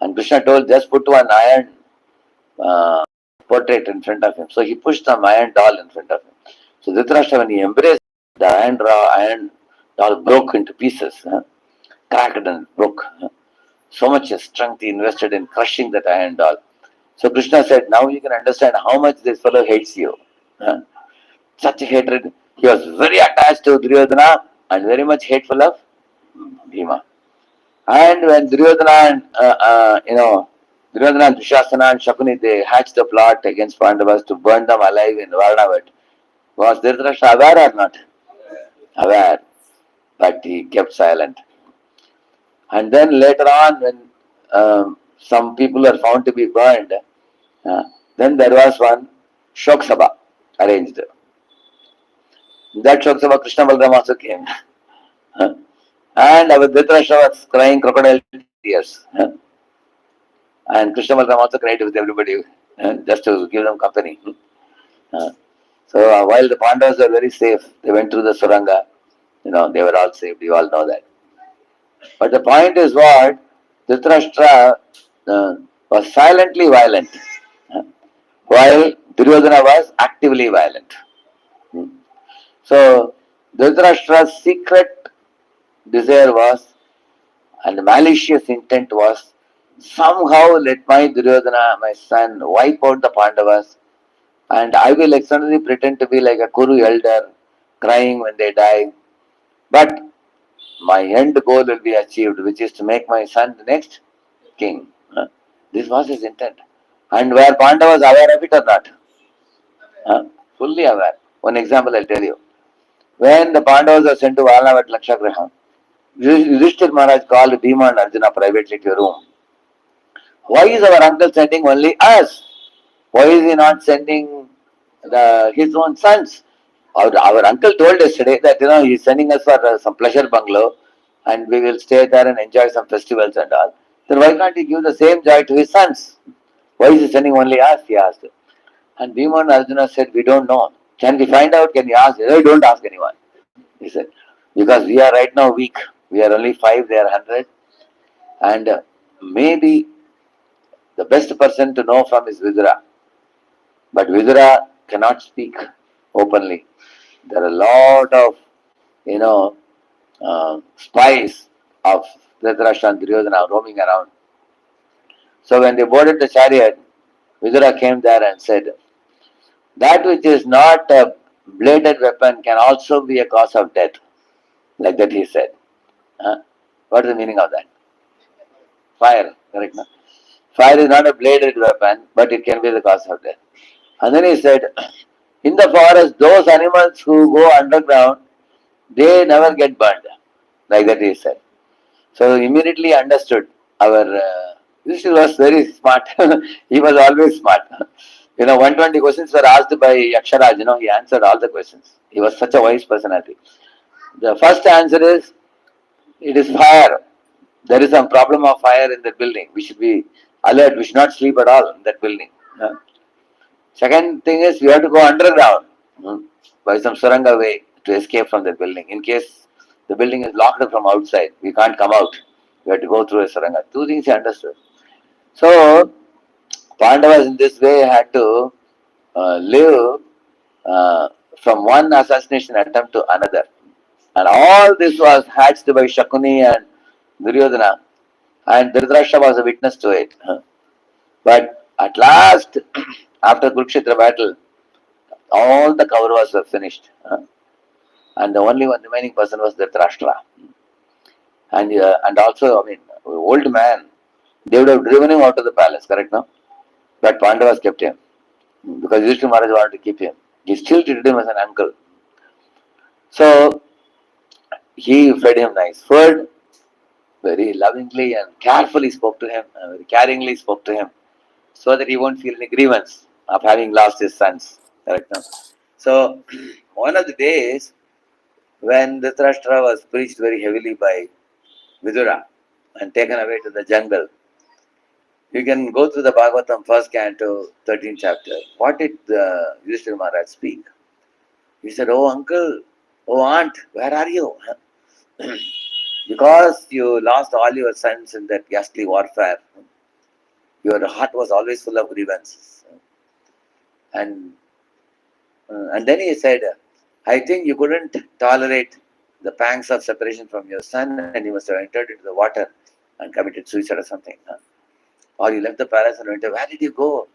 And Krishna told, just put one iron portrait in front of him. So he pushed some iron doll in front of him. So Dhritarashtra, when he embraced, the iron doll broke into pieces, cracked and broke. So much strength he invested in crushing that iron doll. So Krishna said, now you can understand how much this fellow hates you. Such a hatred. He was very attached to Duryodhana and very much hateful of Bhima. And when Duryodhana and Duryodhana and Dushasana and Shakuni, they hatched a plot against Pandavas to burn them alive in Varnavat. Was Dhritarashtra aware or not? Aware. But he kept silent. And then later on, when some people are found to be burned, then there was one Shok Sabha arranged. That Shok Sabha, Krishna Balaram also came. And our Dhritarashtra was crying crocodile tears. And Krishna Balaram also cried with everybody, just to give them company. So while the Pandavas were very safe, they went through the Suranga. They were all saved. You all know that. But the point is what? Dhritarashtra was silently violent, while Duryodhana was actively violent. So Dhritarashtra's secret desire was, and malicious intent was, somehow let my Duryodhana, my son, wipe out the Pandavas, and I will externally pretend to be like a Kuru elder, crying when they die. But my end goal will be achieved, which is to make my son the next king. This was his intent. And were Pandavas aware of it or not? Fully aware. One example I'll tell you. When the Pandavas were sent to Valnavat Lakshagraha, Yudhishthir Maharaj called Bhima and Arjuna privately to a room. Why is our uncle sending only us? Why is he not sending his own sons? Our uncle told yesterday that he's sending us for some pleasure bungalow and we will stay there and enjoy some festivals and all. Then why can't he give the same joy to his sons? Why is he sending only us? He asked. And Bhima and Arjuna said, we don't know. Can we find out? Can you ask? No, don't ask anyone. He said, because we are right now weak. We are only 5, they are 100. And maybe the best person to know from is Vidura. But Vidura cannot speak openly. There are a lot of, spies of Dhritarashtra and Duryodhana roaming around. So when they boarded the chariot, Vidura came there and said, that which is not a bladed weapon can also be a cause of death. Like that he said. What is the meaning of that? Fire, correct? No? Fire is not a bladed weapon, but it can be the cause of death. And then he said, in the forest, those animals who go underground, they never get burned. Like that he said. So immediately understood. Our this was very smart. He was always smart. 120 questions were asked by Yaksharaj. He answered all the questions. He was such a wise personality. The first answer is, it is fire. There is some problem of fire in that building. We should be alert. We should not sleep at all in that building. Second thing is, we have to go underground by some suranga way to escape from that building. In case the building is locked from outside, we can't come out. We have to go through a suranga. 2 things he understood. So, Pandavas in this way had to live from one assassination attempt to another. And all this was hatched by Shakuni and Duryodhana, and Dhritarashtra was a witness to it. But at last, after Kurukshetra battle, all the Kauravas were finished. And the only one remaining person was Dhritarashtra. And also, old man, they would have driven him out of the palace, correct now? But Pandavas kept him. Because Yudhishthira Maharaj wanted to keep him. He still treated him as an uncle. So, he fed him nice food, very lovingly and carefully spoke to him, very caringly spoke to him, so that he won't feel any grievance of having lost his sons. Correct now? So, one of the days, when Dhritarashtra was preached very heavily by Vidura and taken away to the jungle, you can go through the Bhagavatam, 1st canto, 13th chapter. What did Yudhishthira Maharaj speak? He said, oh uncle, oh aunt, where are you? because you lost all your sons in that ghastly warfare, your heart was always full of grievances. And then he said, I think you couldn't tolerate the pangs of separation from your son, and you must have entered into the water and committed suicide or something. Or you left the palace and went, where did you go?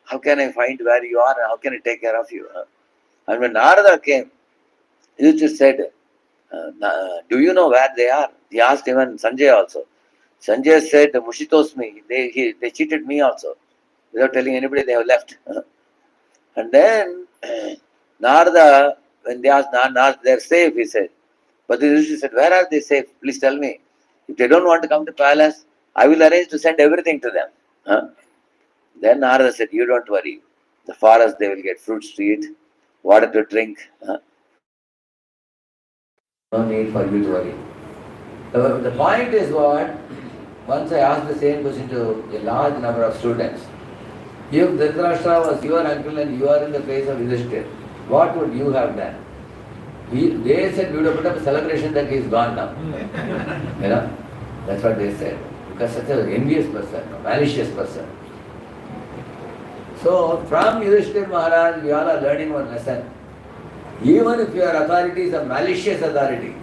How can I find where you are and how can I take care of you? And when Narada came, he just said, do you know where they are? He asked even Sanjay also. Sanjay said, Mushitosmi, they cheated me also. Without telling anybody, they have left. And then Narada, when they asked Narada, they're safe, he said. But the Rishi said, where are they safe? Please tell me. If they don't want to come to palace, I will arrange to send everything to them. Then Narada said, you don't worry. The forest, they will get fruits to eat, water to drink. No need for you to worry. The point is what? Once I asked the same question to a large number of students. If Dhritarashtra was your uncle and you are in the place of Yudhishthira, what would you have done? They said we would have put up a celebration that he is gone now. You know? That's what they said. Because such an envious person, a malicious person. So from Yudhishthira Maharaj, we all are learning one lesson. Even if your authority is a malicious authority,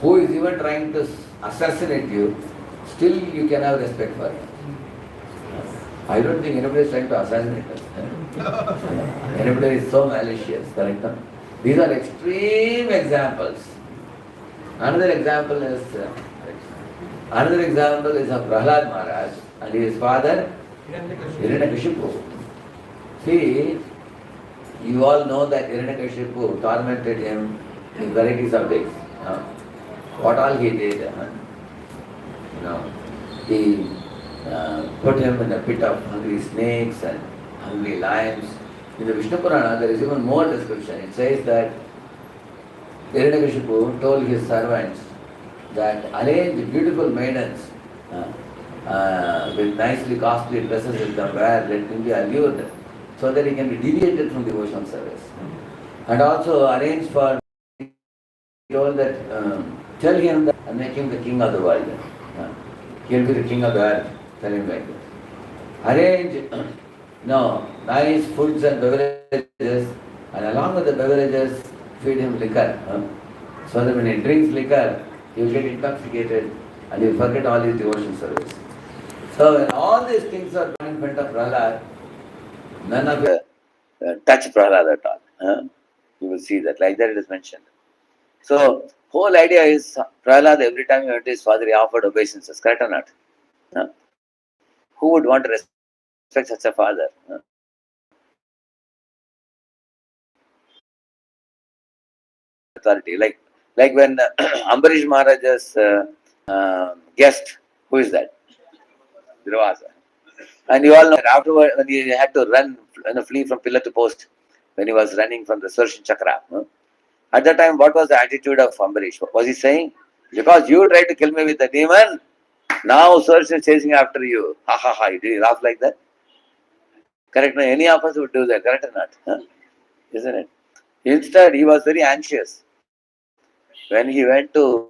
who is even trying to assassinate you, still you can have respect for him. I don't think anybody is trying to assassinate us. Anybody is so malicious, correct? These are extreme examples. Another example is of Prahlad Maharaj and his father Hiranyakashipu. See, you all know that Hiranyakashipu tormented him in varieties of ways. What all he did? He put him in a pit of hungry snakes and hungry lions. In the Vishnu Purana, there is even more description. It says that Hiranyakashipu told his servants that arrange beautiful maidens with nicely costly dresses with them wear, let him be allured, so that he can be deviated from devotional service. And also arrange for, he told that, tell him that and make him the king of the world. He'll be the king of the earth. Tell him like that. Arrange nice foods and beverages, and along with the beverages, feed him liquor. So that when he drinks liquor, he will get intoxicated and he will forget all his devotion service. So when all these things are done in front of Prahlad, none of it touch Prahlad at all. You will see that, like that it is mentioned. So, whole idea is Prahlad, every time he went to his father, he offered obeisances, correct or not? Who would want to respect such a father? Authority, like when Ambarish Maharaj's guest, who is that? Durvasa. And you all know that afterward, when he had to run, flee from pillar to post, when he was running from the Sudarshan Chakra. At that time, what was the attitude of Ambarish? Was he saying, because you tried to kill me with the demon, now Sudarshan is chasing after you. Ha ha ha. Did he laugh like that? Correct? No, any of us would do that, correct or not? Isn't it? Instead, he was very anxious. When he went to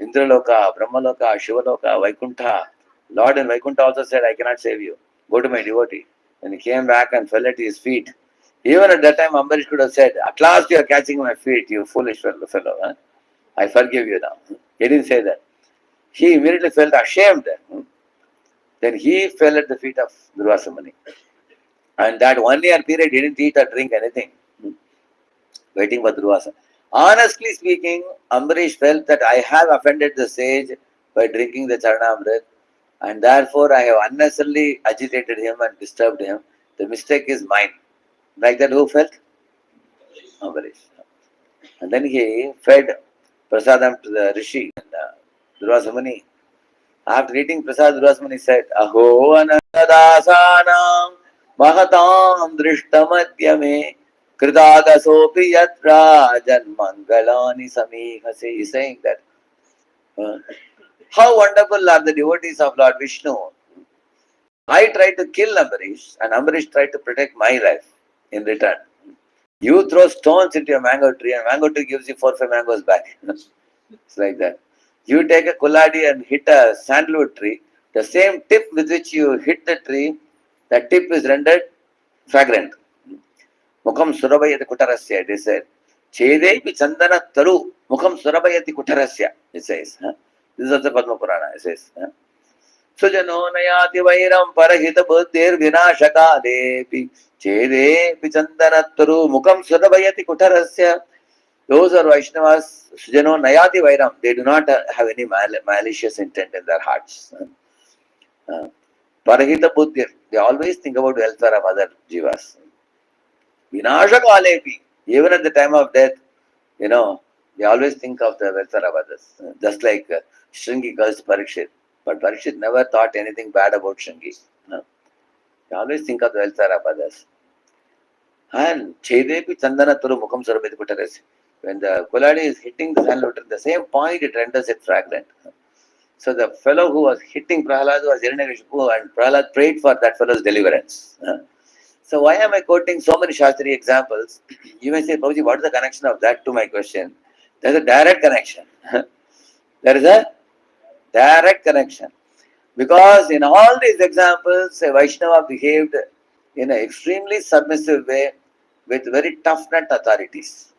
Indraloka, Brahmaloka, Shivaloka, Vaikuntha, Lord in Vaikuntha also said, I cannot save you. Go to my devotee. When he came back and fell at his feet, even at that time, Ambarish could have said, at last you are catching my feet, you foolish fellow. I forgive you now. He didn't say that. He immediately felt ashamed. Then he fell at the feet of Durvasa Muni. And that 1 year period, he didn't eat or drink anything. Waiting for Durvasa. Honestly speaking, Ambarish felt that I have offended the sage by drinking the Charanamrit, and therefore I have unnecessarily agitated him and disturbed him. The mistake is mine. Like that, who felt? Ambarish. And then he fed prasadam to the rishi, Durvasa Muni. After eating prasad, Durvasa Muni said, Aho anandadasanam mahatam drishtamadhyame Kridagasopi yatrajan mangalani samihase. He is saying that how wonderful are the devotees of Lord Vishnu. I tried to kill Ambarish and Ambarish tried to protect my life in return. You throw stones into a mango tree and mango tree gives you 4 or 5 mangoes back. It's like that. You take a kuladi and hit a sandalwood tree, the same tip with which you hit the tree, that tip is rendered fragrant. Mukham surabayati kutarasya, it is said. Chedepi chandana taru mukham surabayati kutarasya, it says. This is also Padma Purana, it says. Sujano nayati vairam parahita buddhir vinashakalepi chedepi chandana taru mukham surabayati kutarasya. Those are Vaishnavas, Sujano Nayati Vairam, they do not have any malicious intent in their hearts. Parahita Buddhir, they always think about welfare of other jivas. Vinashaka Alepi, even at the time of death, they always think of the welfare of others. Just like Shringi cursed Parikshit, but Parikshit never thought anything bad about Shringi. They always think of the welfare of others. And Chedepi Chandana Turu Mukham Sarabhati Kutarasi. When the kuladi is hitting the sandalwood, at the same point it renders it fragrant. So the fellow who was hitting Prahlad was Hiranyakashipu, and Prahlad prayed for that fellow's deliverance. So why am I quoting so many Shastri examples? You may say, Prabhuji, what is the connection of that to my question? There is a direct connection. There is a direct connection. Because in all these examples, a Vaishnava behaved in an extremely submissive way with very tough nut authorities.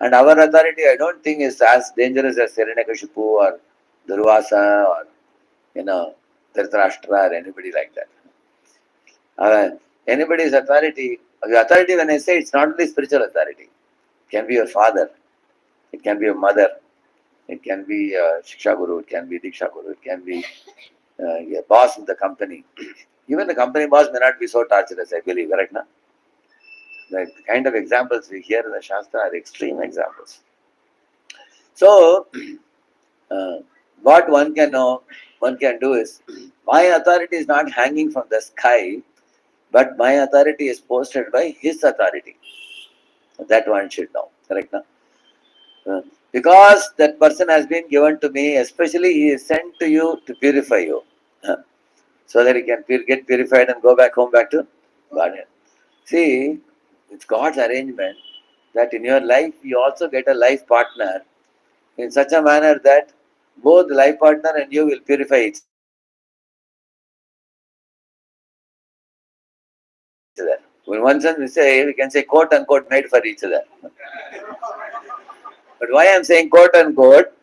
And our authority, I don't think, is as dangerous as Hiranyakashipu or Durvasa or, Dhritarashtra or anybody like that. Anybody's authority, the authority when I say, it's not only spiritual authority. It can be your father, it can be your mother, it can be Shiksha Guru, it can be Diksha Guru, it can be your boss in the company. Even the company boss may not be so torturous, I believe, correct? No? The kind of examples we hear in the Shastra are extreme examples. So, what one can do is, my authority is not hanging from the sky, but my authority is posted by his authority. That one should know, correct? No? Because that person has been given to me, especially he is sent to you to purify you, so that he can get purified and go back home, back to Guardian. See, it's God's arrangement that in your life you also get a life partner in such a manner that both the life partner and you will purify each other. In one sense, we can say quote unquote made for each other. But why I am saying quote unquote?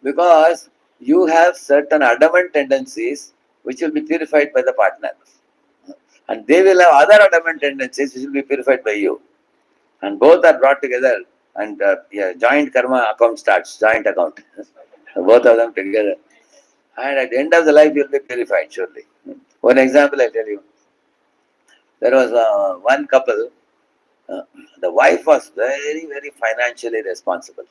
Because you have certain adamant tendencies which will be purified by the partner. And they will have other adamant tendencies which will be purified by you. And both are brought together, and joint karma account starts, joint account. Both of them together. And at the end of the life, you will be purified, surely. One example I tell you. There was one couple, the wife was very, very financially responsible.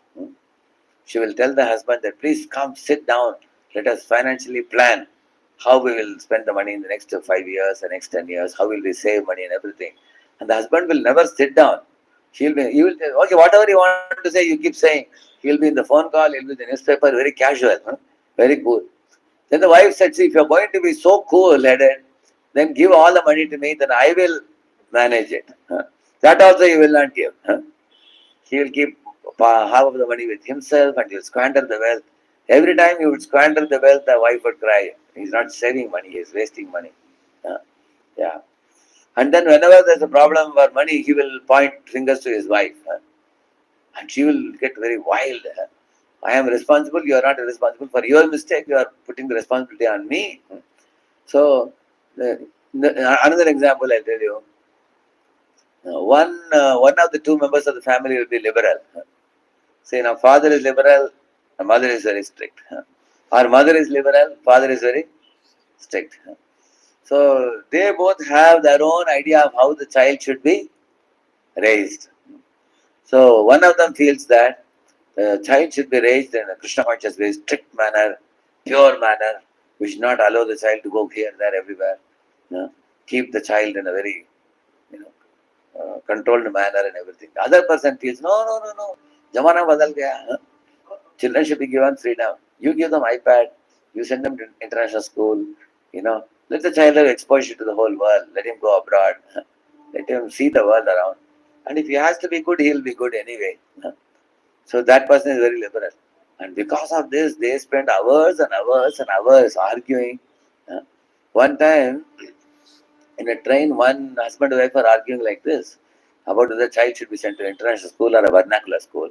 She will tell the husband that, please come, sit down, let us financially plan how we will spend the money in the next 5 years, the next 10 years, how will we save money and everything. And the husband will never sit down. He will say, okay, whatever you want to say, you keep saying. He will be in the phone call, he will be in the newspaper, very casual, very cool. Then the wife said, see, if you are going to be so cool-headed, then give all the money to me, then I will manage it. That also he will not give. He will keep half of the money with himself and he will squander the wealth. Every time he would squander the wealth, the wife would cry. He's not saving money, he is wasting money. Yeah. And then whenever there's a problem for money, he will point fingers to his wife. And she will get very wild. I am responsible, you are not responsible. For your mistake, you are putting the responsibility on me. So, another example I'll tell you. One of the two members of the family will be liberal. Say, now father is liberal, the mother is very strict. Our mother is liberal, father is very strict. So, they both have their own idea of how the child should be raised. So, one of them feels that the child should be raised in a Krishna conscious way, strict manner, pure manner. We should not allow the child to go here, there, everywhere. Keep the child in a very, controlled manner and everything. The other person feels, no. Jamana badal gaya. Children should be given freedom. You give them iPad, you send them to international school, let the child have exposure to the whole world, let him go abroad, let him see the world around. And if he has to be good, he will be good anyway. So that person is very liberal. And because of this, they spent hours and hours and hours arguing. One time, in a train, one husband and wife are arguing like this about whether the child should be sent to international school or a vernacular school.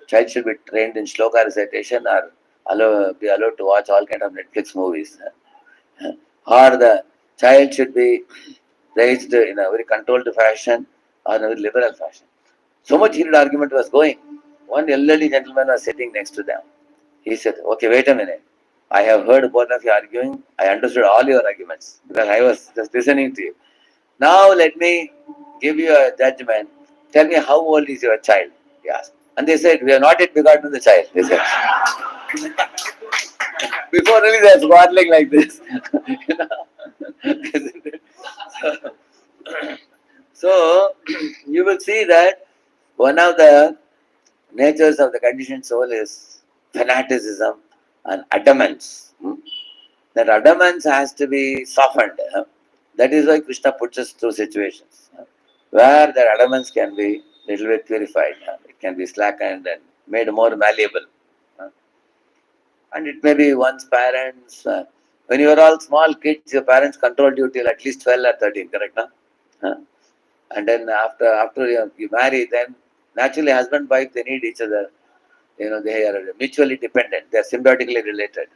Child should be trained in shloka recitation or be allowed to watch all kind of Netflix movies. Or the child should be raised in a very controlled fashion or in a very liberal fashion. So much heated argument was going. One elderly gentleman was sitting next to them. He said, okay, wait a minute. I have heard both of you arguing. I understood all your arguments because I was just listening to you. Now let me give you a judgment. Tell me, how old is your child? He asked. And they said, we have not yet begotten the child. They said. Before really they are squabbling like this. Isn't it? So, you will see that one of the natures of the conditioned soul is fanaticism and adamance. That adamance has to be softened. That is why Krishna puts us through situations where that adamance can be little bit purified. It can be slackened and made more malleable. And it may be one's parents. When you were all small kids, your parents controlled you till at least 12 or 13, correct? And then after you marry, then naturally husband and wife, they need each other. They are mutually dependent. They are symbiotically related.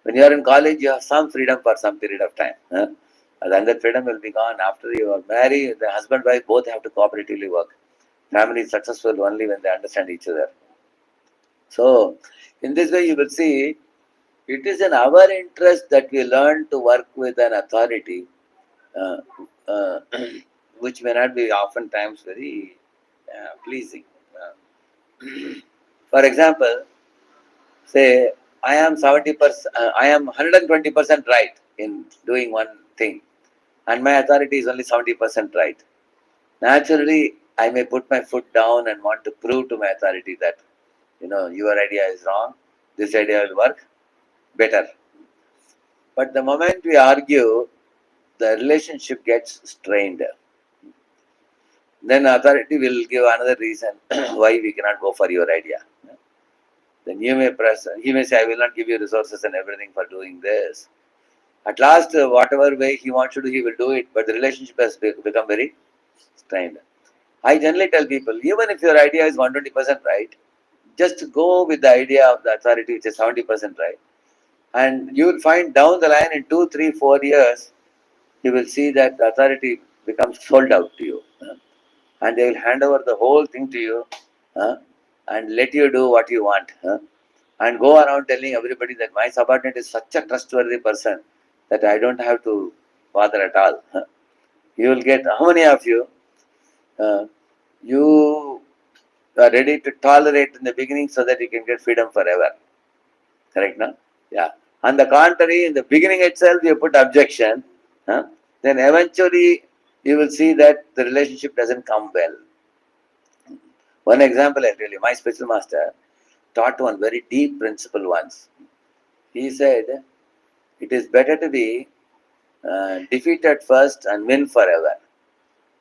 When you are in college, you have some freedom for some period of time. And then that freedom will be gone. After you are married, the husband and wife both have to cooperatively work. Family is successful only when they understand each other. So, in this way, you will see, it is in our interest that we learn to work with an authority, which may not be oftentimes very pleasing. For example, say, I am 70%, I am 120% right in doing one thing, and my authority is only 70% right. Naturally, I may put my foot down and want to prove to my authority that, your idea is wrong, this idea will work better. But the moment we argue, the relationship gets strained. Then authority will give another reason why we cannot go for your idea. Then he may say, I will not give you resources and everything for doing this. At last, whatever way he wants to do, he will do it, but the relationship has become very strained. I generally tell people, even if your idea is 120% right, just go with the idea of the authority which is 70% right. And you will find down the line in 2, 3, 4 years, you will see that the authority becomes sold out to you. And they will hand over the whole thing to you and let you do what you want. And go around telling everybody that my subordinate is such a trustworthy person that I don't have to bother at all. You will get, how many of you, you are ready to tolerate in the beginning so that you can get freedom forever? Correct, no? Yeah. On the contrary, in the beginning itself, you put objection, then eventually you will see that the relationship doesn't come well. One example I tell you, my special master taught one very deep principle once. He said, it is better to be defeated first and win forever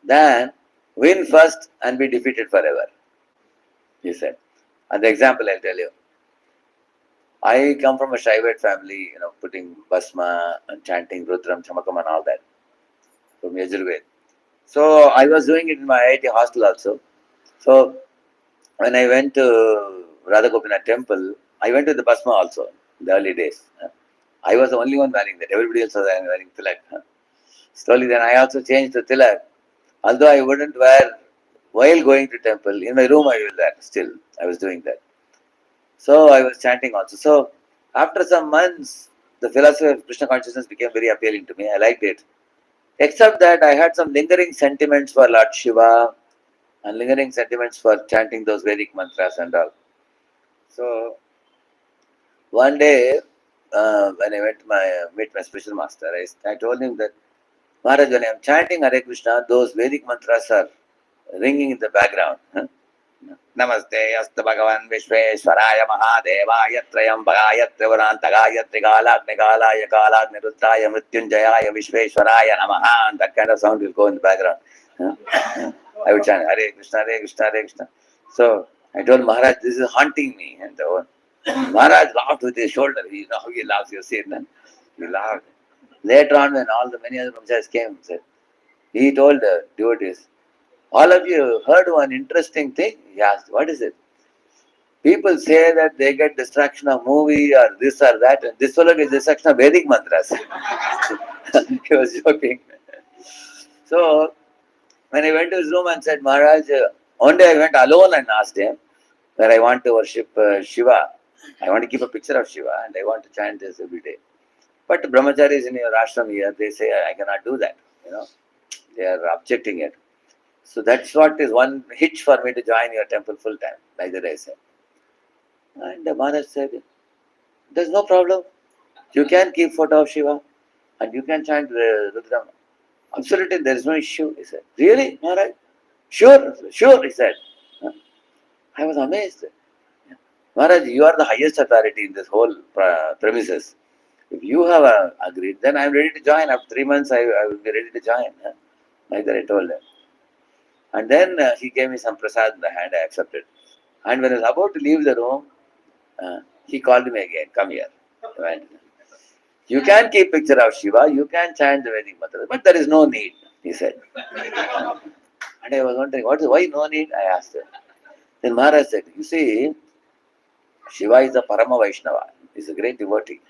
than win first and be defeated forever. He said. And the example I'll tell you. I come from a Shaivite family, putting basma and chanting Rudram, Chamakam and all that from Yajurved. So I was doing it in my IIT hostel also. So when I went to Radha Gopinath temple, I went to the basma also in the early days. I was the only one wearing that. Everybody else was wearing tilak. Slowly then I also changed to tilak. Although I wouldn't wear while going to temple, in my room I will wear still. I was doing that. So I was chanting also. So after some months, the philosophy of Krishna consciousness became very appealing to me. I liked it. Except that I had some lingering sentiments for Lord Shiva and lingering sentiments for chanting those Vedic mantras and all. So one day, when I went to meet my special master, I told him that, Maharaj, when I am chanting Hare Krishna, those Vedic mantras are ringing in the background. Namaste Astu Bhagavan Vishveshwaraya Mahadevaya Trayambagaya Trivarantagaya Trigalagnigalaya Galagnirudraya Mrityunjayaya Vishveshwaraya Namaha, and that kind of sound will go in the background. I would chant Hare Krishna, Hare Krishna, Hare Krishna. So I told Maharaj, this is haunting me. And Maharaj laughed with his shoulder. You know how he laughs, you've seen that? He laughed. Later on, when all the many other brahmacharis came, he told the devotees, all of you heard one interesting thing? He asked, what is it? People say that they get distraction of movie or this or that, and this fellow gets distraction of Vedic mantras. He was joking. So, when I went to his room and said, Maharaj, one day I went alone and asked him, where I want to worship Shiva. I want to keep a picture of Shiva and I want to chant this every day. But brahmacharis in your ashram here, they say, I cannot do that. You know, they are objecting it. So that's what is one hitch for me to join your temple full time, like that I said. And the Maharaj said, there's no problem. You can keep photo of Shiva and you can chant Rudram. Absolutely, there is no issue, he said. Really, Maharaj? Sure, sure, he said. I was amazed. Maharaj, you are the highest authority in this whole premises. If you have agreed, then I am ready to join. After 3 months, I will be ready to join. Like that I told him. And then he gave me some prasad in the hand, I accepted. And when I was about to leave the room, he called me again, come here. Right. You can keep picture of Shiva, you can chant the Vedic mantra, but there is no need, he said. And I was wondering, why no need? I asked him. Then Maharaj said, you see, Shiva is a Parama Vaishnava. He's a great devotee.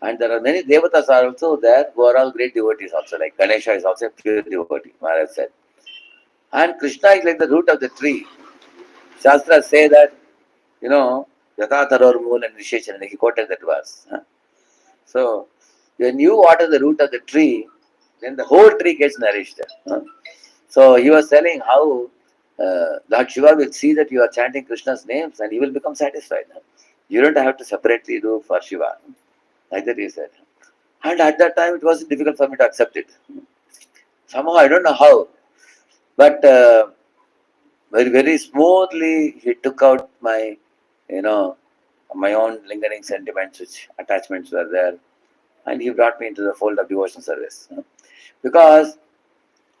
And there are many devatas are also there who are all great devotees also. Like Ganesha is also a pure devotee, Maharaj said. And Krishna is like the root of the tree. Shastras say that, you know, Yatha Taror Mool and Risheshana, he quoted that verse. So, when you water the root of the tree, then the whole tree gets nourished. So, he was telling how Lord Shiva will see that you are chanting Krishna's names and he will become satisfied. You don't have to separately do for Shiva. Like that he said. And at that time, it was difficult for me to accept it. Somehow, I don't know how, but very, very smoothly, he took out my, my own lingering sentiments, which attachments were there, and he brought me into the fold of devotional service. Because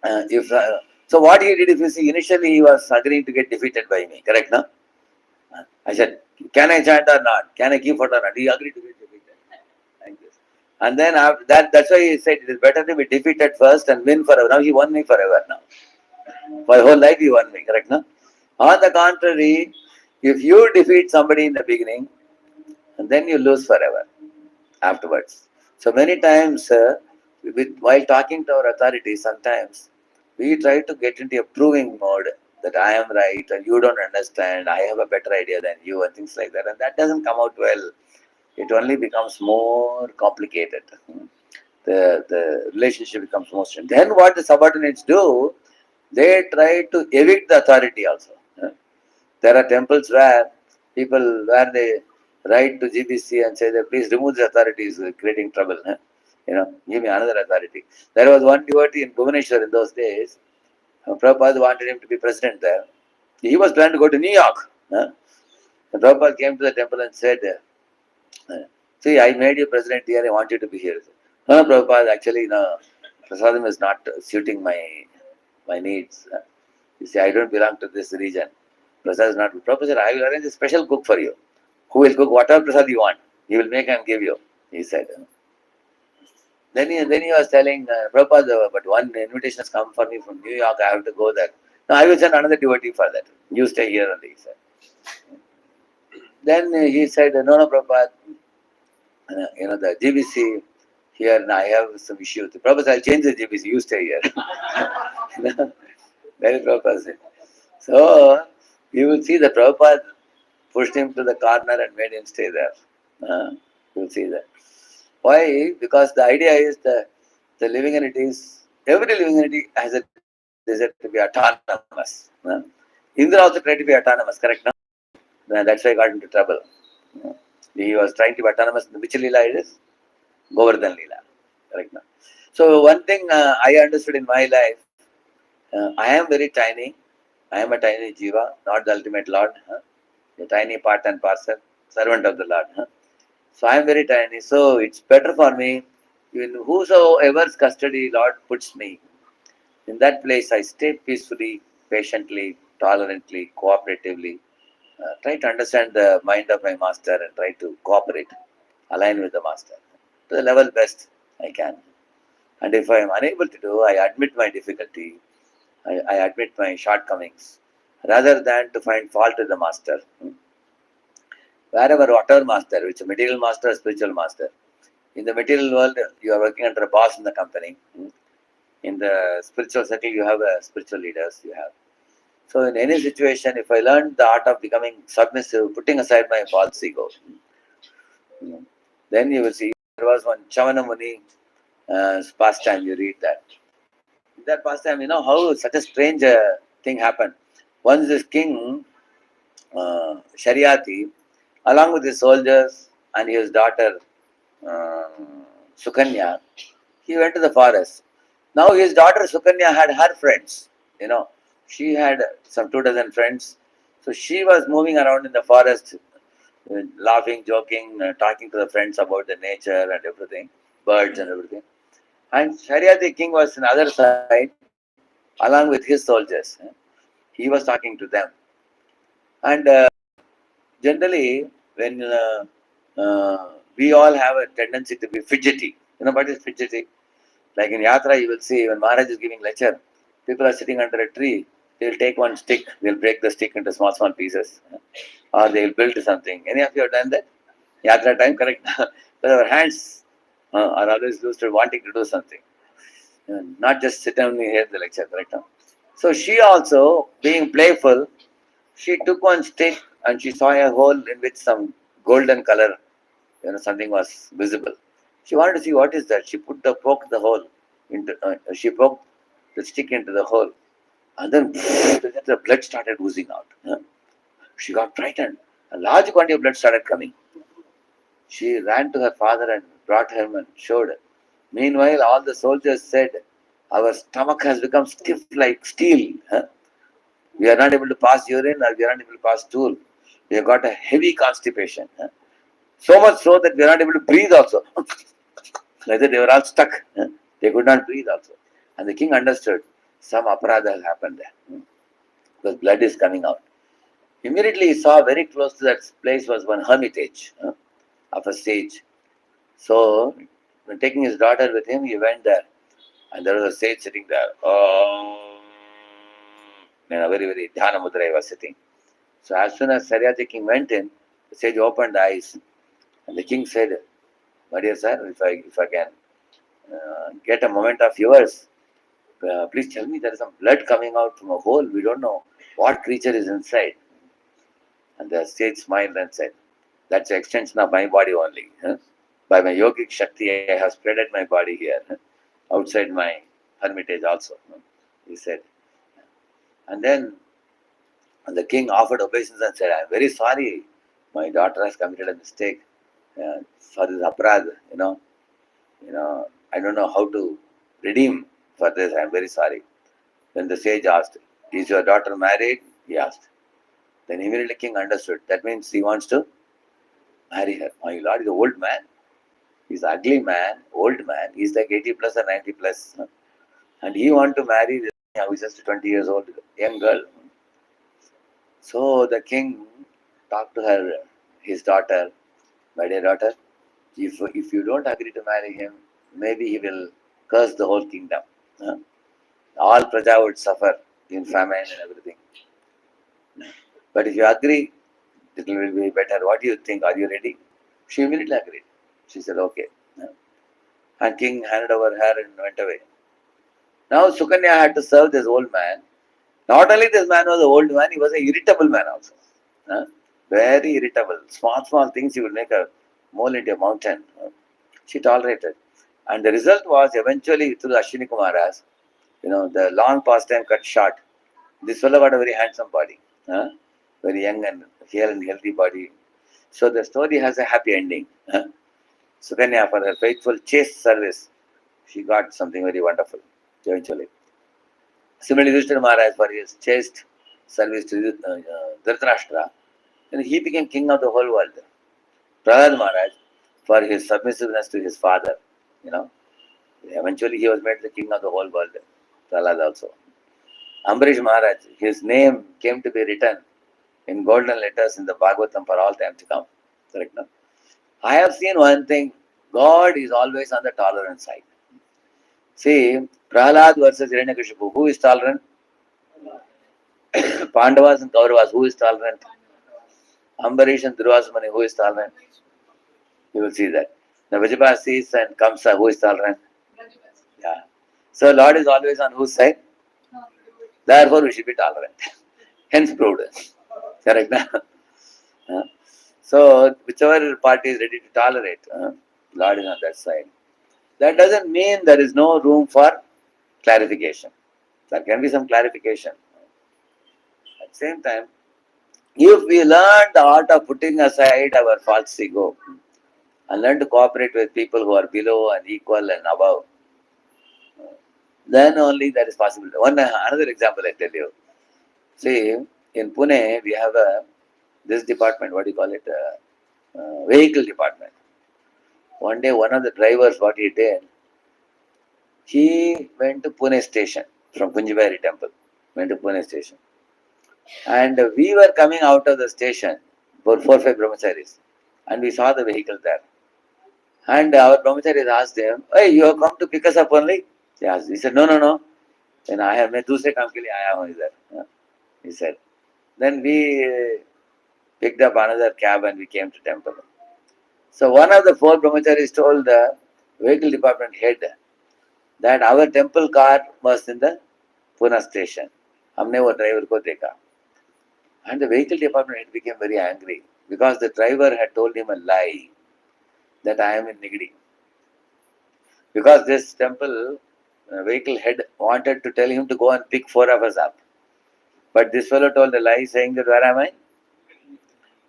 so what he did, if you see, initially he was agreeing to get defeated by me, correct, no? I said, can I chant or not? Can I keep photo or not? He agreed to get defeated. Like this. And then after that's why he said, it is better to be defeated first and win forever. Now he won me forever now. For whole life he won me, correct, no? On the contrary, if you defeat somebody in the beginning, and then you lose forever afterwards. So many times, while talking to our authorities, sometimes we try to get into a proving mode that I am right and you don't understand, I have a better idea than you and things like that. And that doesn't come out well. It only becomes more complicated. The relationship becomes more strained. Then what the subordinates do, they try to evict the authority also. There are temples where they write to GBC and say that please remove the authorities creating trouble. Give me another authority. There was one devotee in Bhubaneswar in those days. Prabhupada wanted him to be president there. He was planning to go to New York. And Prabhupada came to the temple and said, see, I made you president here, I want you to be here. No, Prabhupada, actually, no, prasadam is not suiting my needs. You see, I don't belong to this region. Prasad is not. Prabhupada said, I will arrange a special cook for you, who will cook whatever prasad you want. He will make and give you, he said. Then he was telling, Prabhupada, but one invitation has come for me from New York, I have to go there. No, I will send another devotee for that. You stay here only, he said. Then he said, no, Prabhupada, the GBC here, I have some issues. Prabhupada, I'll change the GBC, you stay here. Very Prabhupada said. So, you will see that Prabhupada pushed him to the corner and made him stay there. You will see that. Why? Because the idea is the living entities, every living entity has a desire to be autonomous. Indra also tried to be autonomous, correct? No? That's why he got into trouble. He was trying to be autonomous. Which Leela it is? Govardhan Leela. Correct? No? So one thing I understood in my life, I am very tiny. I am a tiny jiva, not the ultimate Lord. A tiny part and parcel, servant of the Lord. So I am very tiny. So it's better for me, in whosoever's custody Lord puts me, in that place I stay peacefully, patiently, tolerantly, cooperatively, try to understand the mind of my master and try to cooperate, align with the master to the level best I can. And if I am unable to do, I admit my difficulty, I admit my shortcomings, rather than to find fault with the master. Wherever, whatever master, which is a material master or spiritual master, in the material world, you are working under a boss in the company. In the spiritual circle, you have spiritual leaders, you have. So in any situation, if I learn the art of becoming submissive, putting aside my false ego, then you will see there was one Chavana Muni pastime, you read that. In that pastime, you know how such a strange thing happened. Once this king, Shariati, along with his soldiers and his daughter, Sukanya, he went to the forest. Now his daughter Sukanya had her friends, you know. She had some 2 dozen friends. So she was moving around in the forest, laughing, joking, talking to the friends about the nature and everything, birds and everything. And Shariati king was on the other side, along with his soldiers. He was talking to them. And generally, when we all have a tendency to be fidgety. You know what is fidgety? Like in Yatra, you will see when Maharaj is giving lecture, people are sitting under a tree. They will take one stick, they will break the stick into small, small pieces. Or they will build something. Any of you have done that? Yatra time, correct? But our hands are always used to wanting to do something. Not just sit down and hear the lecture, correct? So she also, being playful, she took one stick and she saw a hole in which some golden color, something was visible. She wanted to see what is that. She poked the hole into. She poked the stick into the hole, and then the blood started oozing out. She got frightened. A large quantity of blood started coming. She ran to her father and brought him and showed. Meanwhile, all the soldiers said, "Our stomach has become stiff like steel. We are not able to pass urine, or we are not able to pass stool. We have got a heavy constipation. So much so that we are not able to breathe also." Like that, they were all stuck. They could not breathe also. And the king understood some aparadha has happened there. Because blood is coming out. Immediately he saw very close to that place was one hermitage of a sage. So, when taking his daughter with him, he went there. And there was a sage sitting there. Very, very dhyana mudra he was sitting. So as soon as Saryati king went in, the sage opened the eyes. And the king said, "My dear sir, if I can get a moment of yours, please tell me, there is some blood coming out from a hole. We don't know what creature is inside." And the sage smiled and said, "That's an extension of my body only. By my yogic shakti, I have spreaded my body here, outside my hermitage also," he said. And then the king offered obeisance and said, "I am very sorry. My daughter has committed a mistake for this aparad. I don't know how to redeem for this. I am very sorry." Then the sage asked, "Is your daughter married?" He asked. Then immediately king understood. That means he wants to marry her. My lord is an old man. He's an ugly man, old man. He's like 80 plus or 90 plus. And he wants to marry this who is just 20 years old, young girl. So the king talked to her, his daughter, "My dear daughter, if you don't agree to marry him, maybe he will curse the whole kingdom. All praja would suffer in famine and everything. But if you agree, it will be better. What do you think? Are you ready?" She immediately agreed. She said, "Okay." And king handed over her and went away. Now Sukanya had to serve this old man. Not only this man was an old man, he was an irritable man also. Very irritable. Small, small things he would make a mole into a mountain. She tolerated. And the result was eventually through Ashwini Kumaras, the long pastime cut short. This fellow got a very handsome body. Very young and fair and healthy body. So the story has a happy ending. Sukanya, for her faithful chaste service, she got something very wonderful eventually. Similarly, Yudhishthira Maharaj, for his chaste service to Dhritarashtra, and he became king of the whole world. Prahlad Maharaj, for his submissiveness to his father, eventually he was made the king of the whole world. Prahlad also. Ambarish Maharaj, his name came to be written in golden letters in the Bhagavatam for all time to come. Correct? No? I have seen one thing. God is always on the tolerant side. See, Prahlad versus Hiranyakashipu. Who is tolerant? Pandavas and Kauravas. Who is tolerant? Ambarish and Durvasamani. Who is tolerant? You will see that. The Vijayabasis and Kamsa. Who is tolerant? Yeah. So Lord is always on whose side? Therefore we should be tolerant. Hence prudence. Correct? So whichever party is ready to tolerate, Lord is on that side. That doesn't mean there is no room for clarification. There can be some clarification. At the same time, if we learn the art of putting aside our false ego and learn to cooperate with people who are below and equal and above, then only that is possible. Another example I tell you. See, in Pune, we have this department, what do you call it? Vehicle department. One day, one of the drivers, what he did, he went to Pune station from Kunjibari temple, went to Pune station. And we were coming out of the station for 4-5 brahmacharis, and we saw the vehicle there. And our brahmacharis asked him, "Hey, you have come to pick us up only?" He said, No. Then I have मैं दूसरे काम के लिए आया हूँ इधर. He said. Then we picked up another cab and we came to temple. So one of the 4 brahmacharis told the vehicle department head that our temple car was in the Pune station. हमने वो driver को देखा. And the vehicle department head became very angry because the driver had told him a lie that I am in Nigdi. Because this temple vehicle head wanted to tell him to go and pick 4 of us up. But this fellow told a lie saying that where am I?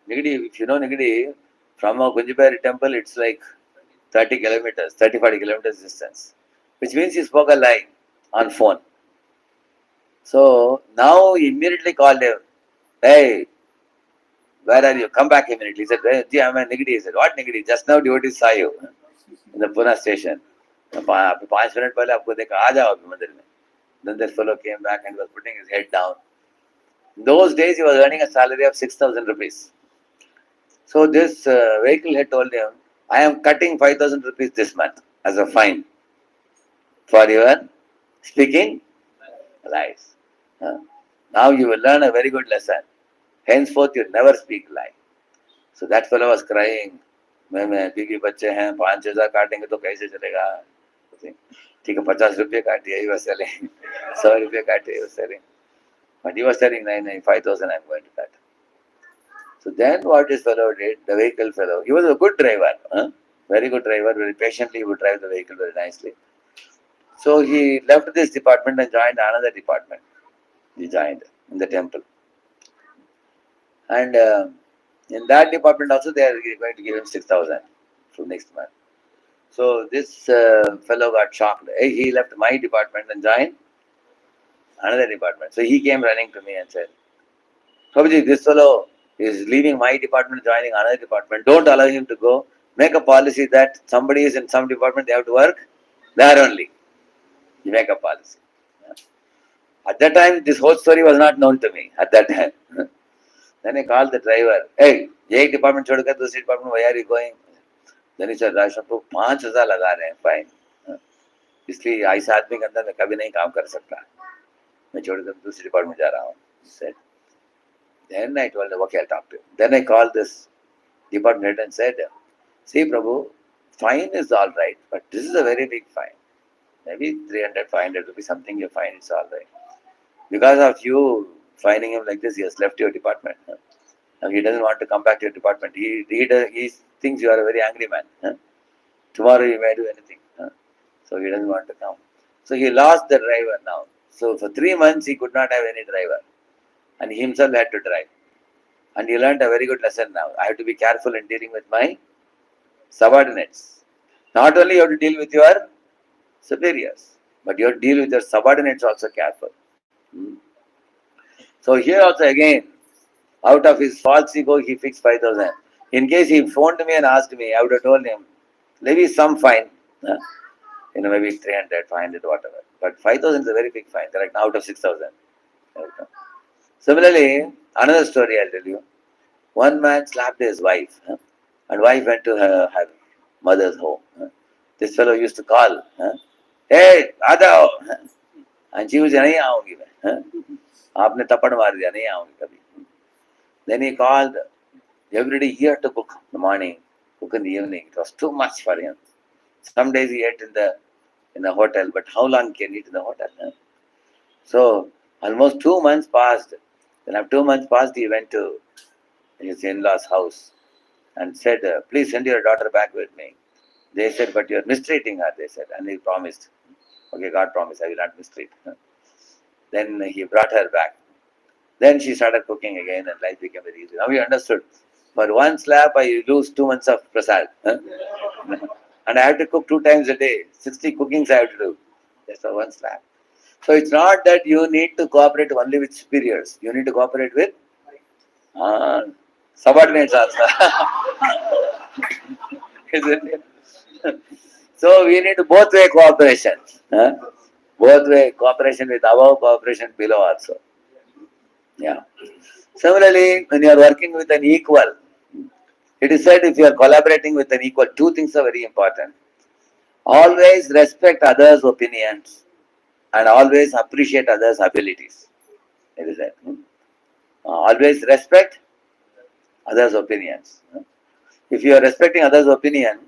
Nigdi. If you know Nigdi, from a Gunjibari temple it's like 30 kilometers, 30-40 kilometers distance. Which means he spoke a lie on phone. So now he immediately called him. Hey, where are you? Come back immediately. He said, hey, I'm in Nigdi. He said, what Nigdi? Just now devotees saw you in the Pune station. 5 minutes पहले आपको देखा आ जाओ अभी मंदिर में. Then that fellow came back and was putting his head down. In those days he was earning a salary of 6,000 rupees. So this vehicle had told him, I am cutting 5,000 rupees this month as a fine for your speaking lies. Now you will learn a very good lesson. Henceforth you never speak lie. So that fellow was crying. मैं बीवी बच्चे हैं 5,000 काटेंगे तो कैसे चलेगा. ठीक है 50 रुपये काटिए he was selling 100 रुपये काटिए he was selling. But he was telling 5,000 I am going to cut. So then what this fellow did, the vehicle fellow, he was a good driver, very good driver, very patiently he would drive the vehicle very nicely. So he left this department and joined another department. He joined in the temple. And in that department also they are going to give him 6,000 for next month. So this fellow got shocked. He left my department and joined another department. So he came running to me and said, Prabhuji, this fellow is leaving my department, joining another department. Don't allow him to go. Make a policy that somebody is in some department, they have to work there only. You make a policy. At that time, this whole story was not known to me at that time. Then I called the driver. Hey, ये department छोड़ कर दूसरी department, where are you going? Then he said, Radheshyam को 5,000 लगा रहे हैं fine. इसलिए ऐसा आदमी के अंदर मैं कभी नहीं काम कर सकता. मैं छोड़कर दूसरी department जा रहा हूँ. He said. Then I told him, okay, I'll talk to him. Then I called this department head and said, see, Prabhu, fine is all right, but this is a very big fine. Maybe 300, 500 rupees, something you fine, it's all right. Because of you fining him like this, he has left your department. Now he doesn't want to come back to your department. He thinks you are a very angry man. Tomorrow you may do anything. So he doesn't want to come. So he lost the driver now. So for 3 months he could not have any driver. And he himself had to drive. And he learned a very good lesson now. I have to be careful in dealing with my subordinates. Not only you have to deal with your superiors, but you have to deal with your subordinates also careful. So here also again, out of his false ego, he fixed 5,000. In case he phoned me and asked me, I would have told him, maybe some fine. Maybe 300, 500, whatever. But 5,000 is a very big fine, correct? Out of 6,000. Similarly, Another story I'll tell you. One man slapped his wife, and wife went to her mother's home. This fellow used to call, "Hey, Adao," and she was, "नहीं आऊंगी मैं, आपने थप्पड़ मार दिया, नहीं आऊंगी कभी." Then he called everybody here to cook in the morning, cook in the evening. It was too much for him. Some days he ate in the hotel, but how long can he eat in the hotel? So almost 2 months passed. Then after 2 months passed, he went to his in-laws' house and said, "Please send your daughter back with me." They said, "But you're mistreating her," they said. And he promised, "Okay, God promised, I will not mistreat her." Then he brought her back. Then she started cooking again and life became very easy. Now we understood. For one slap, I lose 2 months of prasad. And I have to cook 2 times a day. 60 cookings I have to do. That's for one slap. So it's not that you need to cooperate only with superiors. You need to cooperate with subordinates also. Isn't it? So we need both way cooperation. Both way cooperation with above, cooperation below also. Yeah. Similarly, when you are working with an equal, it is said if you are collaborating with an equal, two things are very important. Always respect others' opinions and always appreciate others' abilities. It is that. Always respect others' opinions. If you are respecting others' opinion,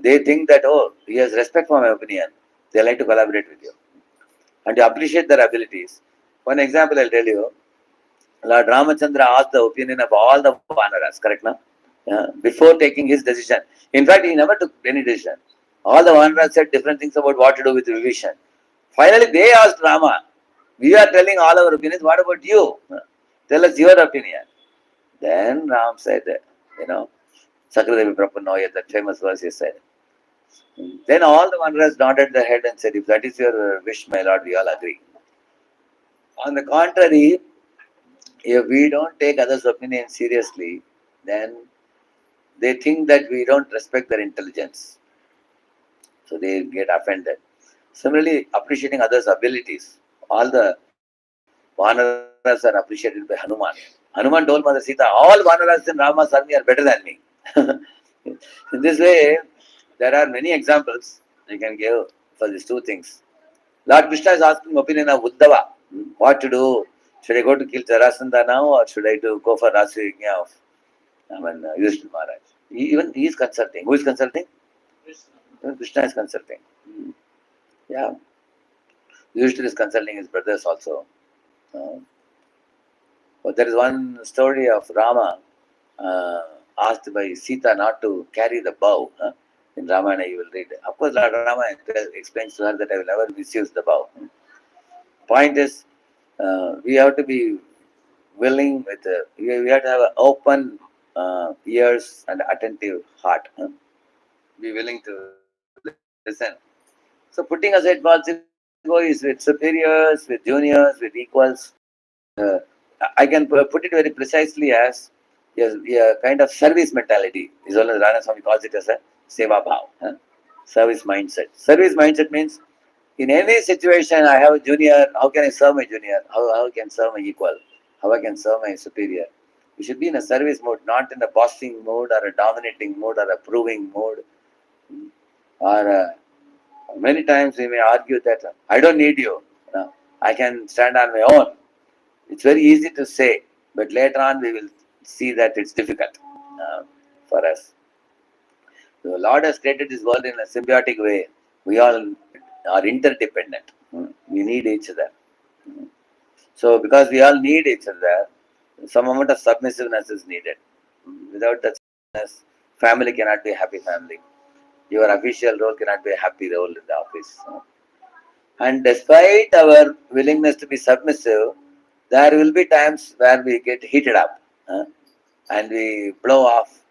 they think that, oh, he has respect for my opinion. They like to collaborate with you. And to appreciate their abilities. One example I'll tell you. Lord Ramachandra asked the opinion of all the Vanaras, correct now? Before taking his decision. In fact, he never took any decision. All the Vanaras said different things about what to do with Vibhishan. Finally, they asked Rama, "We are telling all our opinions, what about you? Tell us your opinion." Then Ram said, Sakradevi Prapannoya, that famous verse he said. Then all the Vanaras nodded their head and said, "If that is your wish, my lord, we all agree." On the contrary, if we don't take others' opinion seriously, then they think that we don't respect their intelligence. So they get offended. Similarly, appreciating others' abilities. All the Vanaras are appreciated by Hanuman. Hanuman told Mother Sita, "All Vanaras in Rama's army are better than me." In this way, there are many examples you can give for these two things. Lord Krishna is asking opinion of Uddhava. What to do? Should I go to kill Jarasandha now or should I go for Rasa Yajna of Yudhishthira Maharaj? Even he is consulting. Who is consulting? Krishna is consulting. Yeah. Yudhishthira is consulting his brothers also. But there is one story of Rama asked by Sita not to carry the bow. In Ramayana you will read. Of course, Lord Rama explains to her that I will never misuse the bow. Point is, we have to be willing with, we have to have an open ears and attentive heart. Be willing to listen. So putting aside false ego is with superiors, with juniors, with equals. I can put it very precisely as a kind of service mentality. Is all Rana Swami calls it as a seva bhav, service mindset. Service mindset means in any situation I have a junior, how can I serve my junior? How I can serve my equal? How I can serve my superior? You should be in a service mode, not in a bossing mode or a dominating mode or a proving mode. Or many times we may argue that I don't need you. I can stand on my own. It's very easy to say, but later on we will see that it's difficult for us. The Lord has created this world in a symbiotic way. We all are interdependent. We need each other. So because we all need each other, some amount of submissiveness is needed. Without that submissiveness, family cannot be a happy family. Your official role cannot be a happy role in the office. And despite our willingness to be submissive, there will be times where we get heated up and we blow off.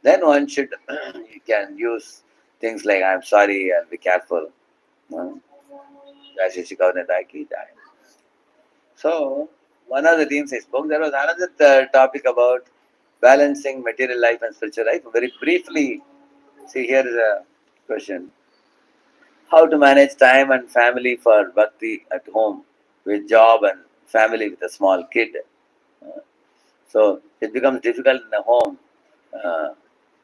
Then one should, you can use things like, "I'm sorry, I'll be careful." So, one of the themes I spoke, there was another topic about balancing material life and spiritual life. Very briefly, see here is a question. How to manage time and family for bhakti at home with job and family with a small kid. So it becomes difficult in the home. Uh,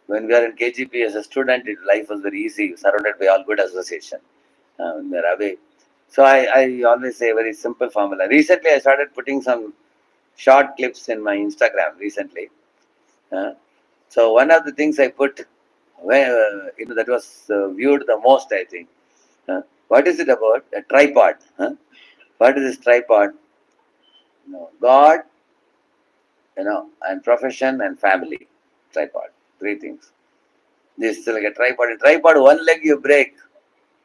when we are in KGP as a student, life was very easy, surrounded by all good association. When we are away. So I always say a very simple formula. Recently, I started putting some short clips in my Instagram recently. Uh, so one of the things I put, that was viewed the most, I think. What is it about? A tripod. What is this tripod? God, and profession and family. Tripod. Three things. This is like a tripod. In tripod, one leg you break,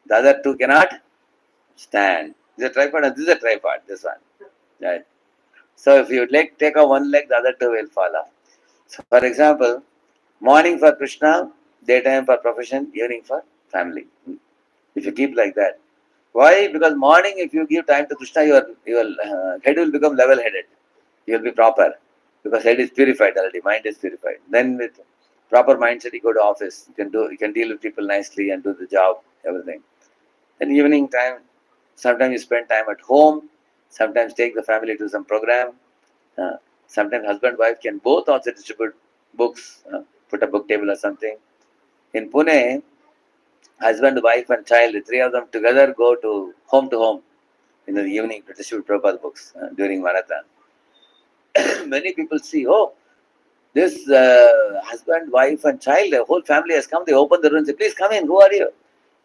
the other two cannot stand. This is a tripod and this is a tripod. This one. Right. So if you take off one leg, the other two will fall off. So for example, morning for Krishna, daytime for profession, evening for family. If you keep like that. Why? Because morning, if you give time to Krishna, your head will become level-headed. You will be proper. Because head is purified already, mind is purified. Then with proper mindset, you go to office. You can deal with people nicely and do the job, everything. Then evening time, sometimes you spend time at home. Sometimes take the family to some program. Uh, Sometimes husband wife can both also distribute books, put a book table or something. In Pune, husband, wife, and child, the three of them together go to home in the evening to distribute Prabhupada books during marathon. Many people see, oh, this husband, wife, and child, the whole family has come. They open the room and say, please come in. Who are you?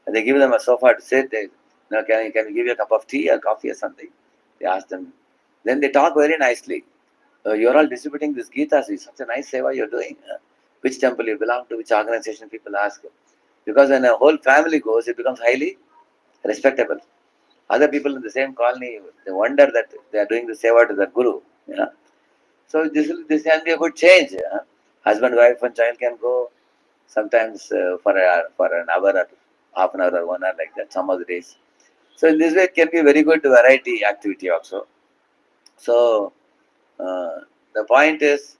And they give them a sofa to sit. Can we give you a cup of tea or coffee or something? They ask them. Then they talk very nicely. You're all distributing this Gita. See, such a nice seva you're doing. Which temple you belong to, which organization, people ask. Because when a whole family goes, it becomes highly respectable. Other people in the same colony, they wonder that they are doing the seva to their guru. So this can be a good change. Husband, wife, and child can go sometimes for an hour or half an hour or 1 hour like that. Some of the days. So in this way, it can be a very good variety activity also. So the point is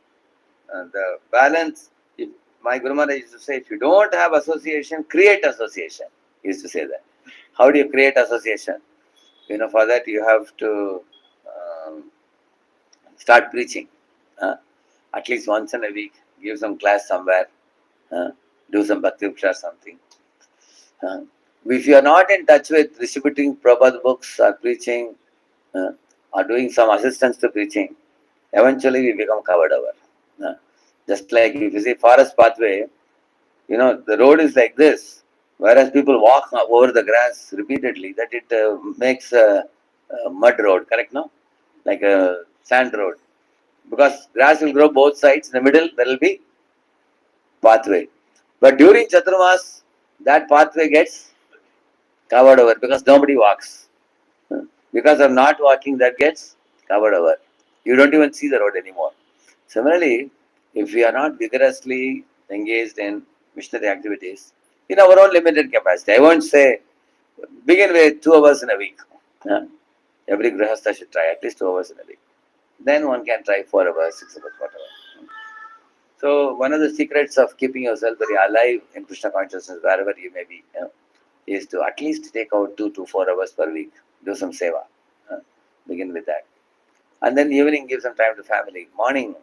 the balance. If my Guru Maharaj used to say, if you don't have association, create association. He used to say that. How do you create association? For that you have to start preaching. At least once in a week, give some class somewhere, do some bhakti or something. If you are not in touch with distributing Prabhupada books or preaching or doing some assistance to preaching, eventually we become covered over. Just like if you see forest pathway, the road is like this, whereas people walk over the grass repeatedly, that it makes a mud road, correct, no? Like a sand road. Because grass will grow both sides, in the middle there will be pathway. But during Chaturmas, that pathway gets covered over because nobody walks. Because of not walking, that gets covered over. You don't even see the road anymore. Similarly, if we are not vigorously engaged in missionary activities, in our own limited capacity, I won't say begin with 2 hours in a week. Every grahastha should try at least 2 hours in a week. Then one can try 4 hours, 6 hours, whatever. So one of the secrets of keeping yourself very alive in Krishna consciousness, wherever you may be, is to at least take out 2 to 4 hours per week. Do some seva. Begin with that. And then evening give some time to family. Morning,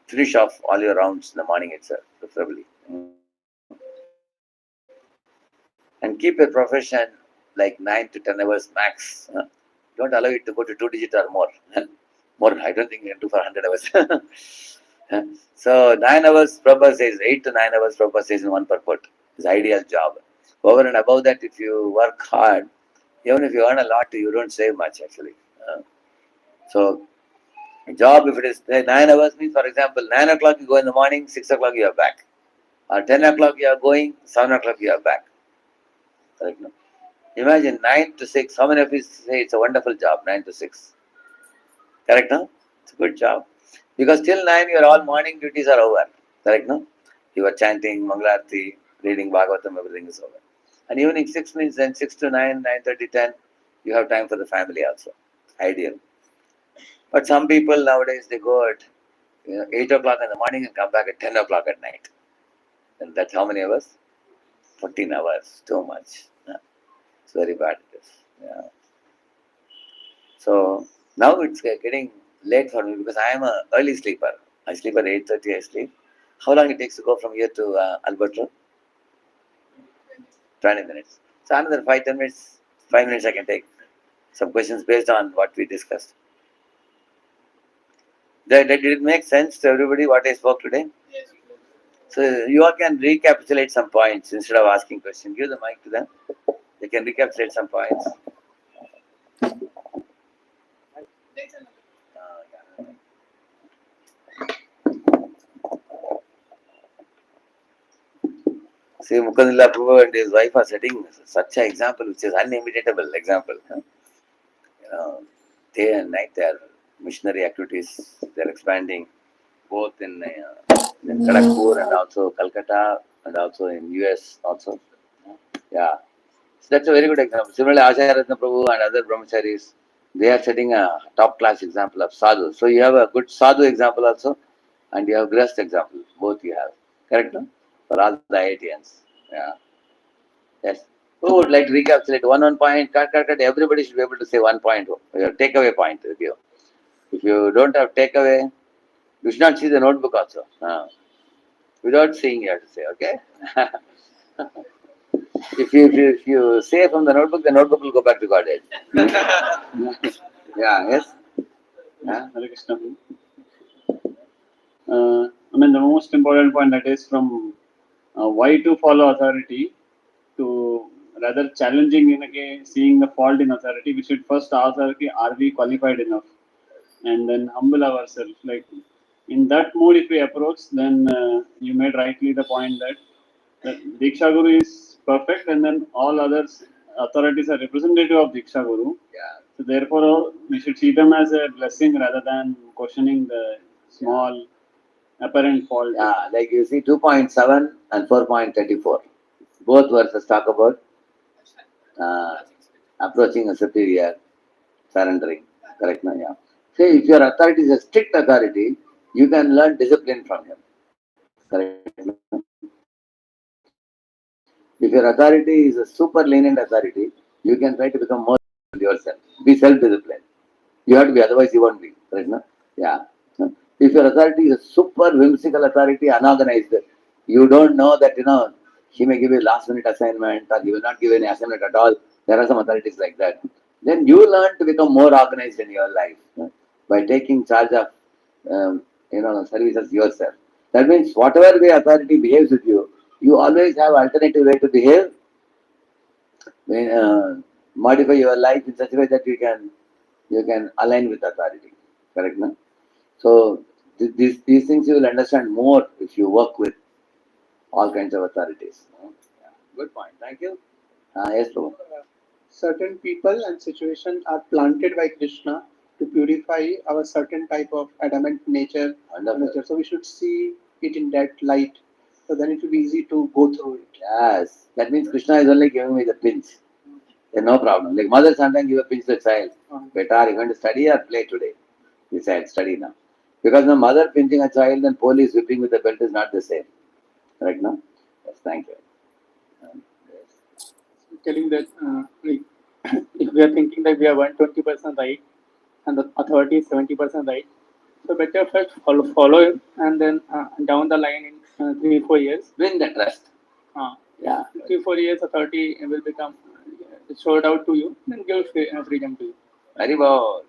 finish off all your rounds in the morning itself, preferably. And keep your profession like 9 to 10 hours max. Don't allow it to go to 2 digit or more. More, I don't think you can do for 100 hours. So 9 hours, Prabhupada says, 8 to 9 hours, Prabhupada says in one purport. It's ideal job. Over and above that, if you work hard, even if you earn a lot, you don't save much actually. So job, if it is 9 hours, means for example, 9 o'clock you go in the morning, 6 o'clock you are back. Or 10 o'clock you are going, 7 o'clock you are back. Correct, no? Imagine 9 to 6. How many of you say it's a wonderful job, 9 to 6? Correct, no? It's a good job. Because till 9 your all morning duties are over. Correct, no? You are chanting, Mangalarti, reading Bhagavatam, everything is over. And evening 6 means then 6 to 9, 9:30, 10, you have time for the family also. Ideal. But some people nowadays, they go at 8 o'clock in the morning and come back at 10 o'clock at night. And that's how many hours? 14 hours. Too much. It's very bad. It is. Yeah. So now it's getting late for me because I am an early sleeper. I sleep at 8:30. I sleep. How long it takes to go from here to Alberta? 20 minutes. So another 5-10 minutes. 5 minutes I can take some questions based on what we discussed. Did it make sense to everybody what I spoke today? Yes. So you all can recapitulate some points instead of asking questions. Give the mic to them. They can recapitulate some points. See, Mukundala Prabhu and his wife are setting such an example which is unimitable example. You know, day and night they are missionary activities. They are expanding both in Kharagpur and also Calcutta and also in US also. Yeah, so that's a very good example. Similarly, Acharya Ratna Prabhu and other brahmacharis, they are setting a top class example of sadhu. So you have a good sadhu example also, and you have grest example. Both you have. Correct, no? For all the IITians. Yeah. Yes. Who would like to recapitulate one point? Cut. Everybody should be able to say 1 point. Your takeaway point with you. If you don't have takeaway, you should not see the notebook also. Without seeing, you have to say, okay? if you say from the notebook will go back to Godhead. Yeah, yes? Yeah? Hare Krishna. I mean, the most important point that is from why to follow authority to rather challenging in again seeing the fault in authority. We should first ask, are we qualified enough? And then humble ourselves. Like in that mood, if we approach, then you made rightly the point that Diksha Guru is perfect, and then all others authorities are representative of Diksha Guru. Yeah. So therefore, we should see them as a blessing rather than questioning the small apparent fault. Yeah, like you see 2.7 and 4.34. Both verses talk about approaching a superior, surrendering. Correct, no? Yeah. See, if your authority is a strict authority, you can learn discipline from him. Correct. No? If your authority is a super lenient authority, you can try to become more yourself. Be self-disciplined. You have to be, otherwise you won't be. Correct, no? Yeah. If your authority is a super whimsical authority, unorganized, you don't know that, he may give you last minute assignment or he will not give any assignment at all. There are some authorities like that. Then you learn to become more organized in your life by taking charge of, services yourself. That means whatever way authority behaves with you, you always have alternative way to behave. Modify your life in such a way that you can align with authority. Correct, no? So these things you will understand more if you work with all kinds of authorities. Yeah. Good point. Thank you. Yes, Prabhu. Certain people and situations are planted by Krishna to purify our certain type of adamant nature. So we should see it in that light. So then it will be easy to go through it. Yes. That means Krishna is only giving me the pinch. There's no problem. Like mother sometimes give a pinch to the child. Better, you going to study or play today? He said, study now. Because the mother pinching a child and police whipping with the belt is not the same. Right now? Yes, thank you. Yes. Telling that if we are thinking that we are 120% right and the authority is 70% right, so better first follow it, and then down the line in 3-4 years win the trust. Yeah, 3-4 years authority will become sold out to you, then give freedom to you. Very well.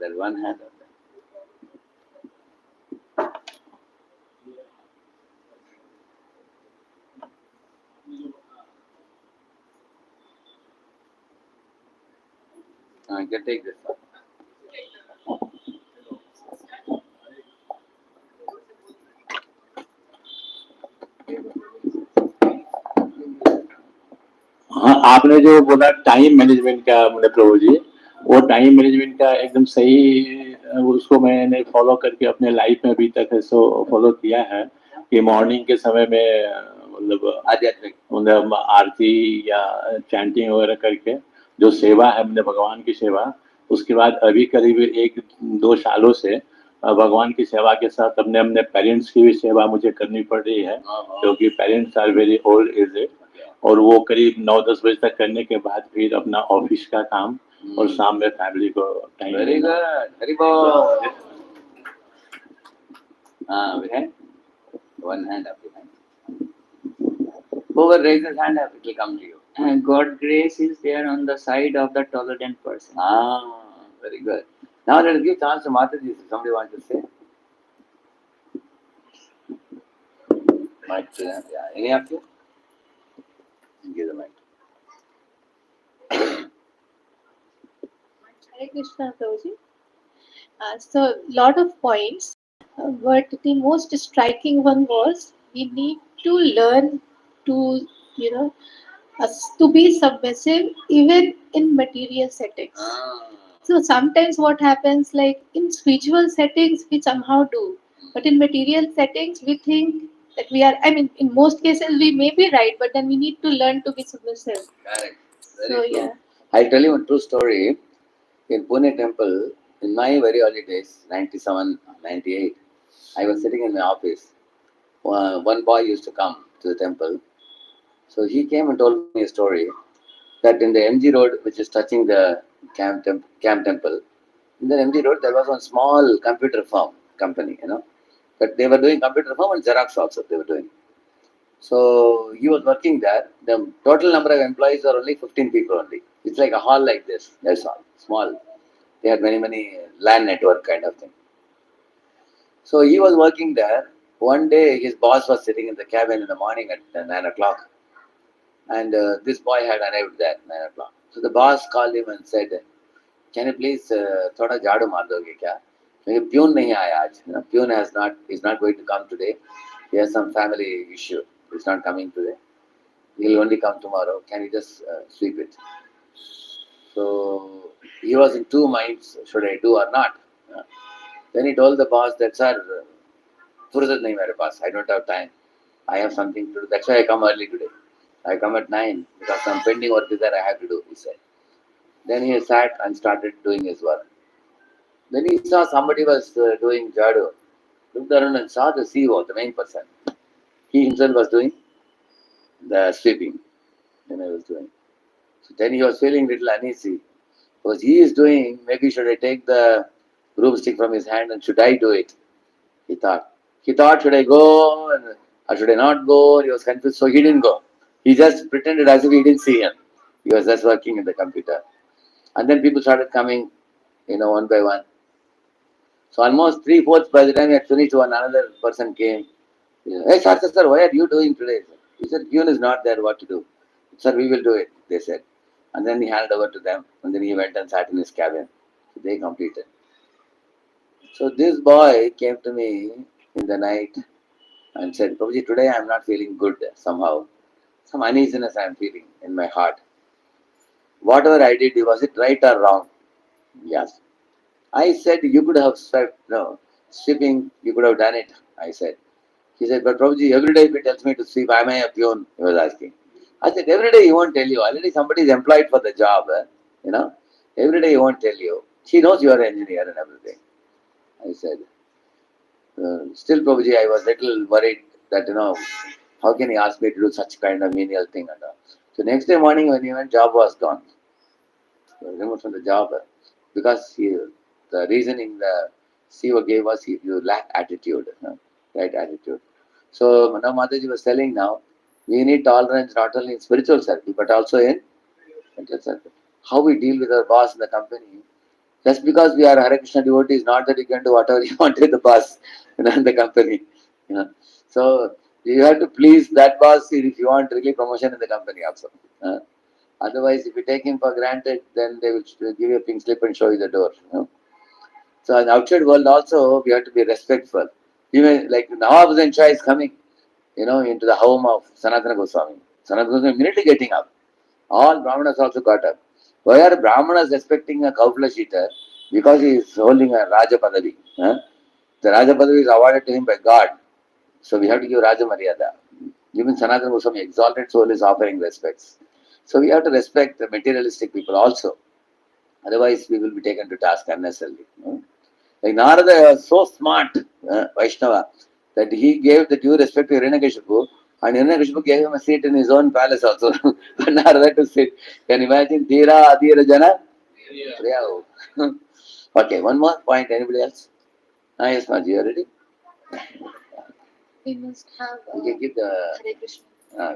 There's one hand on that. I can take this one. हाँ, आपने जो बोला time management का मैंने प्रभु जी, वो time management का एकदम सही, उसको मैंने फॉलो करके अपने लाइफ में अभी तक सो फॉलो किया है कि मॉर्निंग के समय में मतलब आध्यात्मिक मतलब आरती या चैंटिंग वगैरह करके जो सेवा है मैंने भगवान की सेवा, उसके बाद अभी करीब 1-2 सालों से भगवान की सेवा के साथ अपने अपने पेरेंट्स की भी सेवा मुझे करनी पड़ रही है, क्योंकि parents are very old age, और वो करीब 9-10 बजे तक करने के बाद फिर अपना ऑफिस का काम और शाम में फैमिली को time Very good. Very good. We have one hand up behind. Whoever raises hand up, it will come to you. And God grace is there on the side of the tolerant person. Very good. Now let us give chance to Mataji if somebody wants to say. Mic, yeah. Any of you? Give the mic. Hare Krishna, Prabhuji. So, lot of points, but the most striking one was we need to learn to, to be submissive even in material settings. So sometimes what happens, like in spiritual settings, we somehow do, but in material settings, we think that we are. I mean, in most cases, we may be right, but then we need to learn to be submissive. Correct. So Very true. yeah. I'll tell you a true story. In Pune temple, in my very early days, 97, 98, I was sitting in my office. One boy used to come to the temple. So he came and told me a story that in the MG road, which is touching the camp temple, in the MG road, there was one small computer firm company, but they were doing computer firm and Xerox also they were doing. So he was working there. The total number of employees are only 15 people only. It's like a hall like this. That's all. Small. They had many LAN network kind of thing. So he was working there. One day his boss was sitting in the cabin in the morning at 9 o'clock. And this boy had arrived there at 9 o'clock. So the boss called him and said, can you please thoda jhadu maar doge kya? Because Pune nahi aaya aaj. Pune is not going to come today. He has some family issue. He's not coming today. He'll only come tomorrow. Can you just sweep it? So he was in two minds, should I do or not? Then he told the boss that, sir, fursat nahi mere paas. I don't have time. I have something to do. That's why I come early today. I come at 9 because some pending work is there I have to do, he said. Then he sat and started doing his work. Then he saw somebody was doing jhadu. Looked around and saw the CEO, the main person. He himself was doing the sweeping. Then I was doing. So then he was feeling little uneasy. Because he is doing, maybe should I take the broomstick from his hand and should I do it? He thought. He thought, should I go or should I not go? He was confused, so he didn't go. He just pretended as if he didn't see him. He was just working in the computer. And then people started coming, one by one. So almost 3/4 by the time he had finished, another person came. Hey, sir, why are you doing today? He said, Pune is not there, what to do? Sir, we will do it, they said. And then he handed over to them, and then he went and sat in his cabin. So they completed. So this boy came to me in the night and said, Prabhuji, today I am not feeling good somehow. Some uneasiness I am feeling in my heart. Whatever I did, was it right or wrong? Yes. I said, you could have swept, sweeping, you could have done it, I said. He said, but Prabhuji, every day he tells me to sweep, am I a peon? He was asking. I said, every day he won't tell you. Already somebody is employed for the job, Every day he won't tell you. She knows you are an engineer and everything. I said, still Prabhuji, I was little worried that, how can he ask me to do such kind of menial thing and all. So next day morning when he went, job was gone. Removed from the job because the reasoning the CEO gave us, you lack attitude, right attitude. So now Mataji was telling now, we need tolerance not only in spiritual circle but also in mental circle. How we deal with our boss in the company. Just because we are Hare Krishna devotees, not that you can do whatever you want with the boss in the company. So you have to please that boss if you want really promotion in the company also. Otherwise, if you take him for granted, then they will give you a pink slip and show you the door. So in the outside world also, we have to be respectful. Even like Nawab Shah is coming, into the home of Sanatana Goswami. Sanatana Goswami immediately getting up. All Brahmanas also got up. Why are Brahmanas respecting a cow flesh eater? Because he is holding a Raja Padavi. The Raja Padavi is awarded to him by God. So we have to give Raja Maryada. Even Sanatana Goswami, exalted soul, is offering respects. So we have to respect the materialistic people also. Otherwise, we will be taken to task unnecessarily. Like Narada was so smart, Vaishnava, that he gave the due respect to Hiranyakashipu, and Hiranyakashipu gave him a seat in his own palace also for Narada to sit. Can you imagine? Dhira Adhira Jana Yeah. Okay, one more point. Anybody else? Yes, Maji, you are ready? We must have You can give the. Hare Krishna. Uh,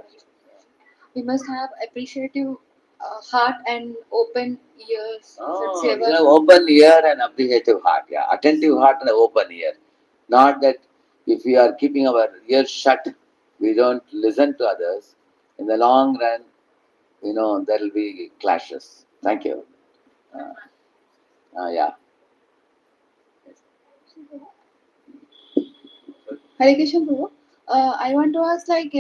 We must have appreciative heart and open ears. Oh, That's you have open ear and appreciative heart. Yeah, attentive heart and open ear. Not that if we are keeping our ears shut, we don't listen to others. In the long run, there will be clashes. Thank you. Yeah. Hare Krishna Prabhu. I want to ask like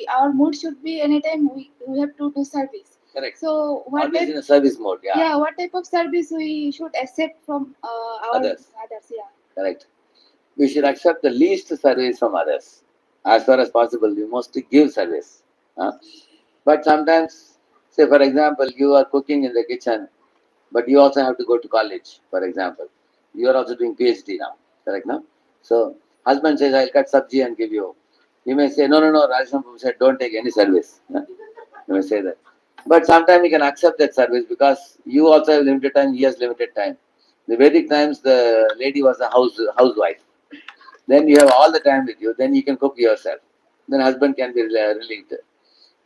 our mood should be anytime we have to do service. Correct. So what Always type, in a service mode. Yeah. yeah, what type of service we should accept from our Others. Yeah. Correct. We should accept the least service from others. As far as possible, we mostly give service. Huh? But sometimes, say for example, you are cooking in the kitchen, but you also have to go to college, for example. You are also doing PhD now, correct now? So, husband says, I'll cut sabji and give you. You may say, no, Radheshyam said, don't take any service. Huh? You may say that. But sometimes we can accept that service because you also have limited time, he has limited time. The Vedic times, the lady was a housewife. Then you have all the time with you, then you can cook yourself. Then husband can be relieved.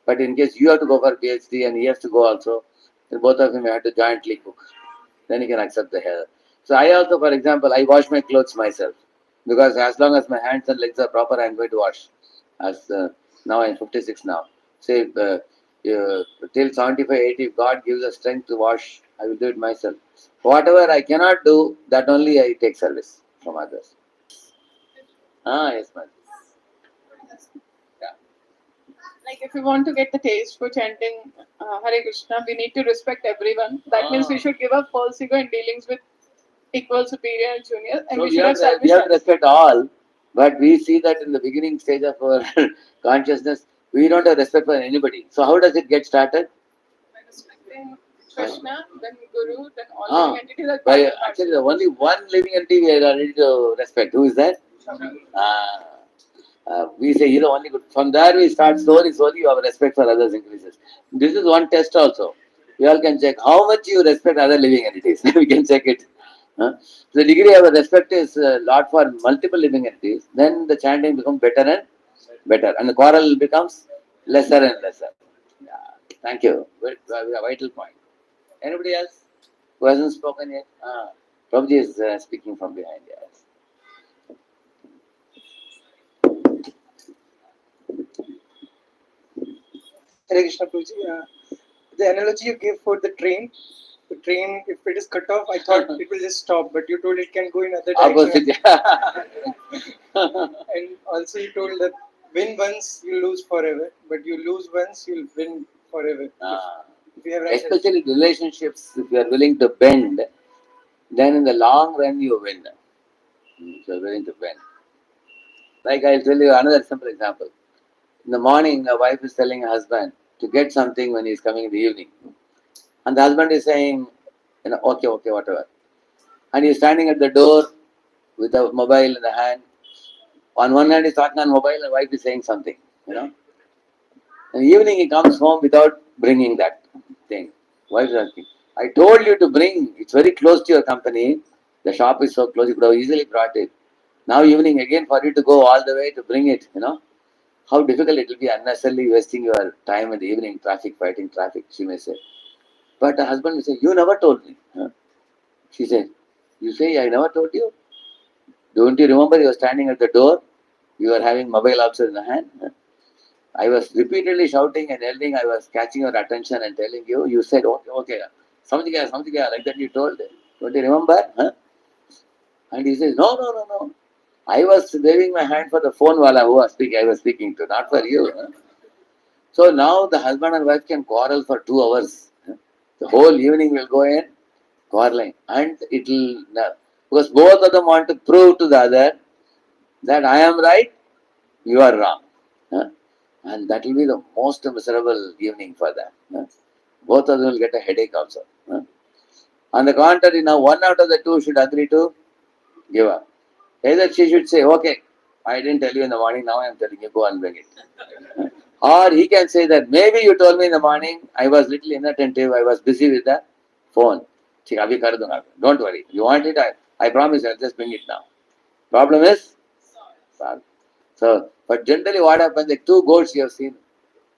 But in case you have to go for PhD and he has to go also, then both of them have to jointly cook. Then you can accept the help. So I also, for example, I wash my clothes myself. Because as long as my hands and legs are proper, I am going to wash. As now I am 56 now. Say till 75, 80, if God gives us strength to wash, I will do it myself. Whatever I cannot do, that only I take service from others. Yes, ma'am. Like if we want to get the taste for chanting Hare Krishna, we need to respect everyone. That means we should give up false ego in dealings with equal, superior, and junior, and So we should have we selfish have to respect all, but we see that in the beginning stage of our consciousness, we don't have respect for anybody. So how does it get started? by respecting Krishna, then Guru, then all living entities are By actually, the only one living entity we are ready to respect. Who is that? We say he's the only good. From there we start slowly, our respect for others increases. This is one test also. We all can check how much you respect other living entities. We can check it. The degree of respect is a lot for multiple living entities. Then the chanting becomes better and better, and the quarrel becomes lesser and lesser. Yeah. Thank you. A vital point. Anybody else who hasn't spoken yet? Prabhuji is speaking from behind. Yes. Hare Krishna Prabhuji. The analogy you gave for the train, if it is cut off, I thought it will just stop, but you told it can go in other direction. And also you told that win once, you lose forever, but you lose once, you'll win forever. If you have Especially relationships, if you are willing to bend, then in the long run you win. If you are willing to bend. Like I'll tell you another simple example. In the morning, a wife is telling her husband to get something when he is coming in the evening. And the husband is saying, okay, whatever. And he is standing at the door with a mobile in the hand. On one hand, he is talking on mobile, and the wife is saying something, In the evening, he comes home without bringing that thing. Wife is asking, I told you to bring, it's very close to your company. The shop is so close, you could have easily brought it. Now, evening again, for you to go all the way to bring it, How difficult it will be unnecessarily wasting your time in the evening, fighting traffic, she may say. But the husband will say, you never told me. She said, you say I never told you? Don't you remember you were standing at the door? You were having mobile also in the hand. I was repeatedly shouting and yelling. I was catching your attention and telling you. You said, okay. Something like that you told. Don't you remember? And he says, no. I was waving my hand for the phone while I was speaking to, not for you. So now the husband and wife can quarrel for 2 hours. The whole evening will go in quarreling. And it will, because both of them want to prove to the other that I am right, you are wrong. And that will be the most miserable evening for them. Both of them will get a headache also. On the contrary, now one out of the two should agree to give up. Either she should say, okay, I didn't tell you in the morning, now I am telling you, go and bring it. Or he can say that maybe you told me in the morning, I was little inattentive, I was busy with the phone. ठीक अभी कर दूंगा. Don't worry. You want it? I promise. I'll just bring it now. Problem is solved. So, but generally, what happens? Like two goats you have seen.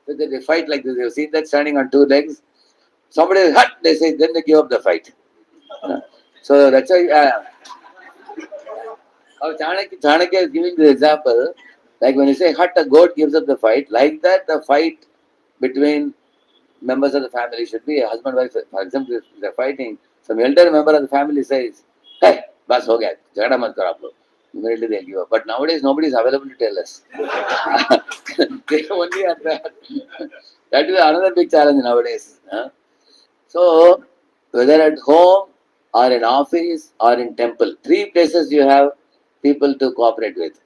So they fight like this. You have seen that standing on two legs. Somebody is hut. They say then they give up the fight. So that's why. Chanakya is giving the example. Like when you say hut, a goat gives up the fight. Like that, the fight between members of the family should be a husband wife. For example, if they're fighting, some elder member of the family says, "Hey, bas ho gaya, jhagda mat karo aap log." Immediately they'll give up. But nowadays nobody is available to tell us. They only are that. That is another big challenge nowadays. So whether at home or in office or in temple, three places you have people to cooperate with.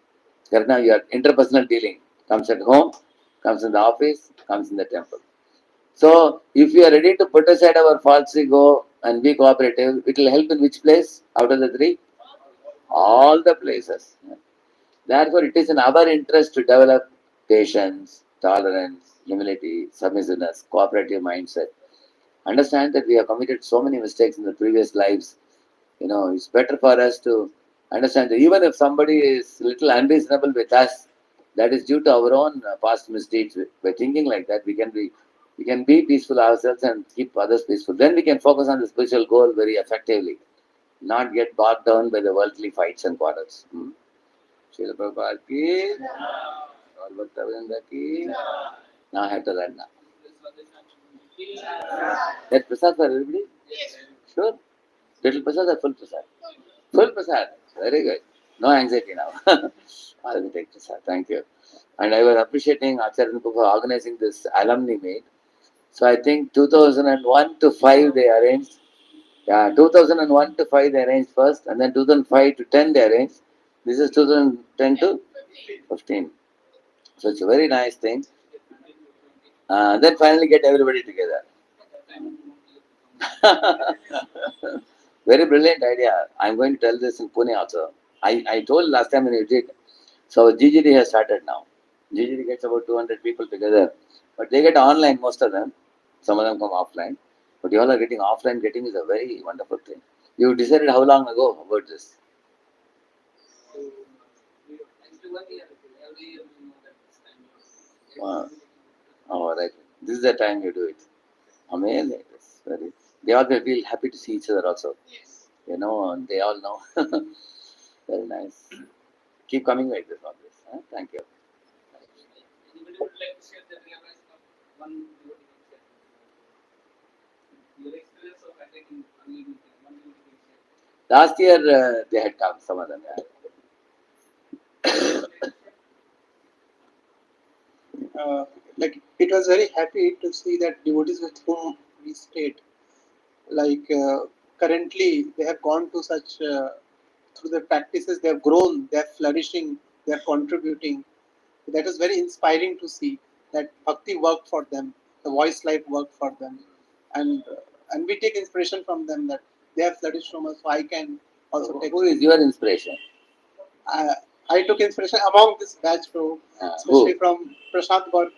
Right now your interpersonal dealing comes at home, comes in the office, comes in the temple. So, if we are ready to put aside our false ego and be cooperative, it will help in which place out of the three? All the places. Therefore, it is in our interest to develop patience, tolerance, humility, submissiveness, cooperative mindset. Understand that we have committed so many mistakes in the previous lives. It's better for us to understand that even if somebody is little unreasonable with us, that is due to our own past misdeeds. By thinking like that, we can be peaceful ourselves and keep others peaceful. Then we can focus on the spiritual goal very effectively, not get bogged down by the worldly fights and quarrels. Srila Prabhupada ki, all Bhakta ki. Now I have to run now. That prasad for everybody? Sure. Little prasad or full prasad? Full prasad. Very good. No anxiety now. I will take prasad. Thank you. And I was appreciating Acharya for organizing this alumni meet. So I think 2001 to 5 they arranged. Yeah, 2001 to 5 they arranged first, and then 2005 to 10 they arranged. This is 2010 to 15. So it's a very nice thing. Then finally get everybody together. Very brilliant idea. I'm going to tell this in Pune also. I told last time when you did. So GGD has started now. GGD gets about 200 people together. But they get online, most of them. Some of them come offline. But you all are getting offline. Getting is a very wonderful thing. You decided how long ago about this? Wow. Oh, right. This is the time you do it. Amazing. It's very. They all will feel happy to see each other also. And they all know. Very nice. Keep coming like this always. Thank you. Anybody would like to share the realization of one your experience of attending one Last year they had come, some of them. Like it was very happy to see that devotees with whom we stayed, like currently they have gone to such through the practices they have grown, they are flourishing, they are contributing. That is very inspiring to see that bhakti worked for them, the voice life worked for them, and we take inspiration from them that they have flourished from us, so I can also take. Who is your inspiration? I took inspiration among this batch, especially from Prashant Gaur.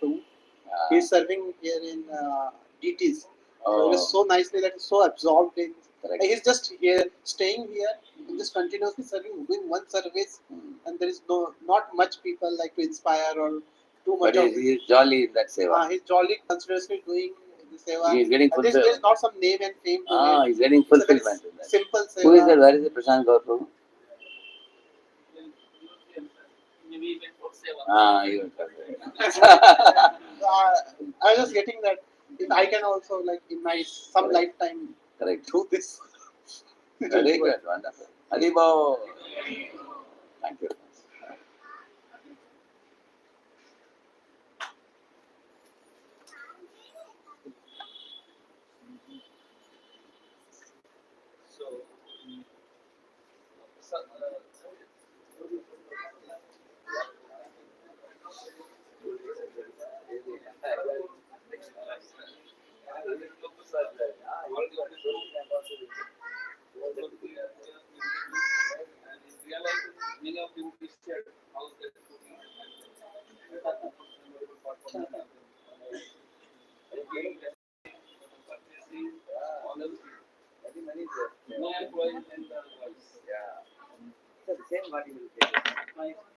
He's serving here in DTs. So it is so nicely that he's so absorbed in. He's just here, staying here, and just continuously serving, doing one service, and there is not much people like to inspire or too much. But he is jolly in that seva. He's jolly, continuously doing the seva. He is getting fulfilled. There's not some name and fame to it. He's getting fulfillment. Simple seva. Who is that? Where is the Prashant Gaur? Even I was just getting that if I can also like in my some lifetime do this. Very good, wonderful. Haribol. Thank you. Many of you shared how that all of you. Yeah. So the same what you will say.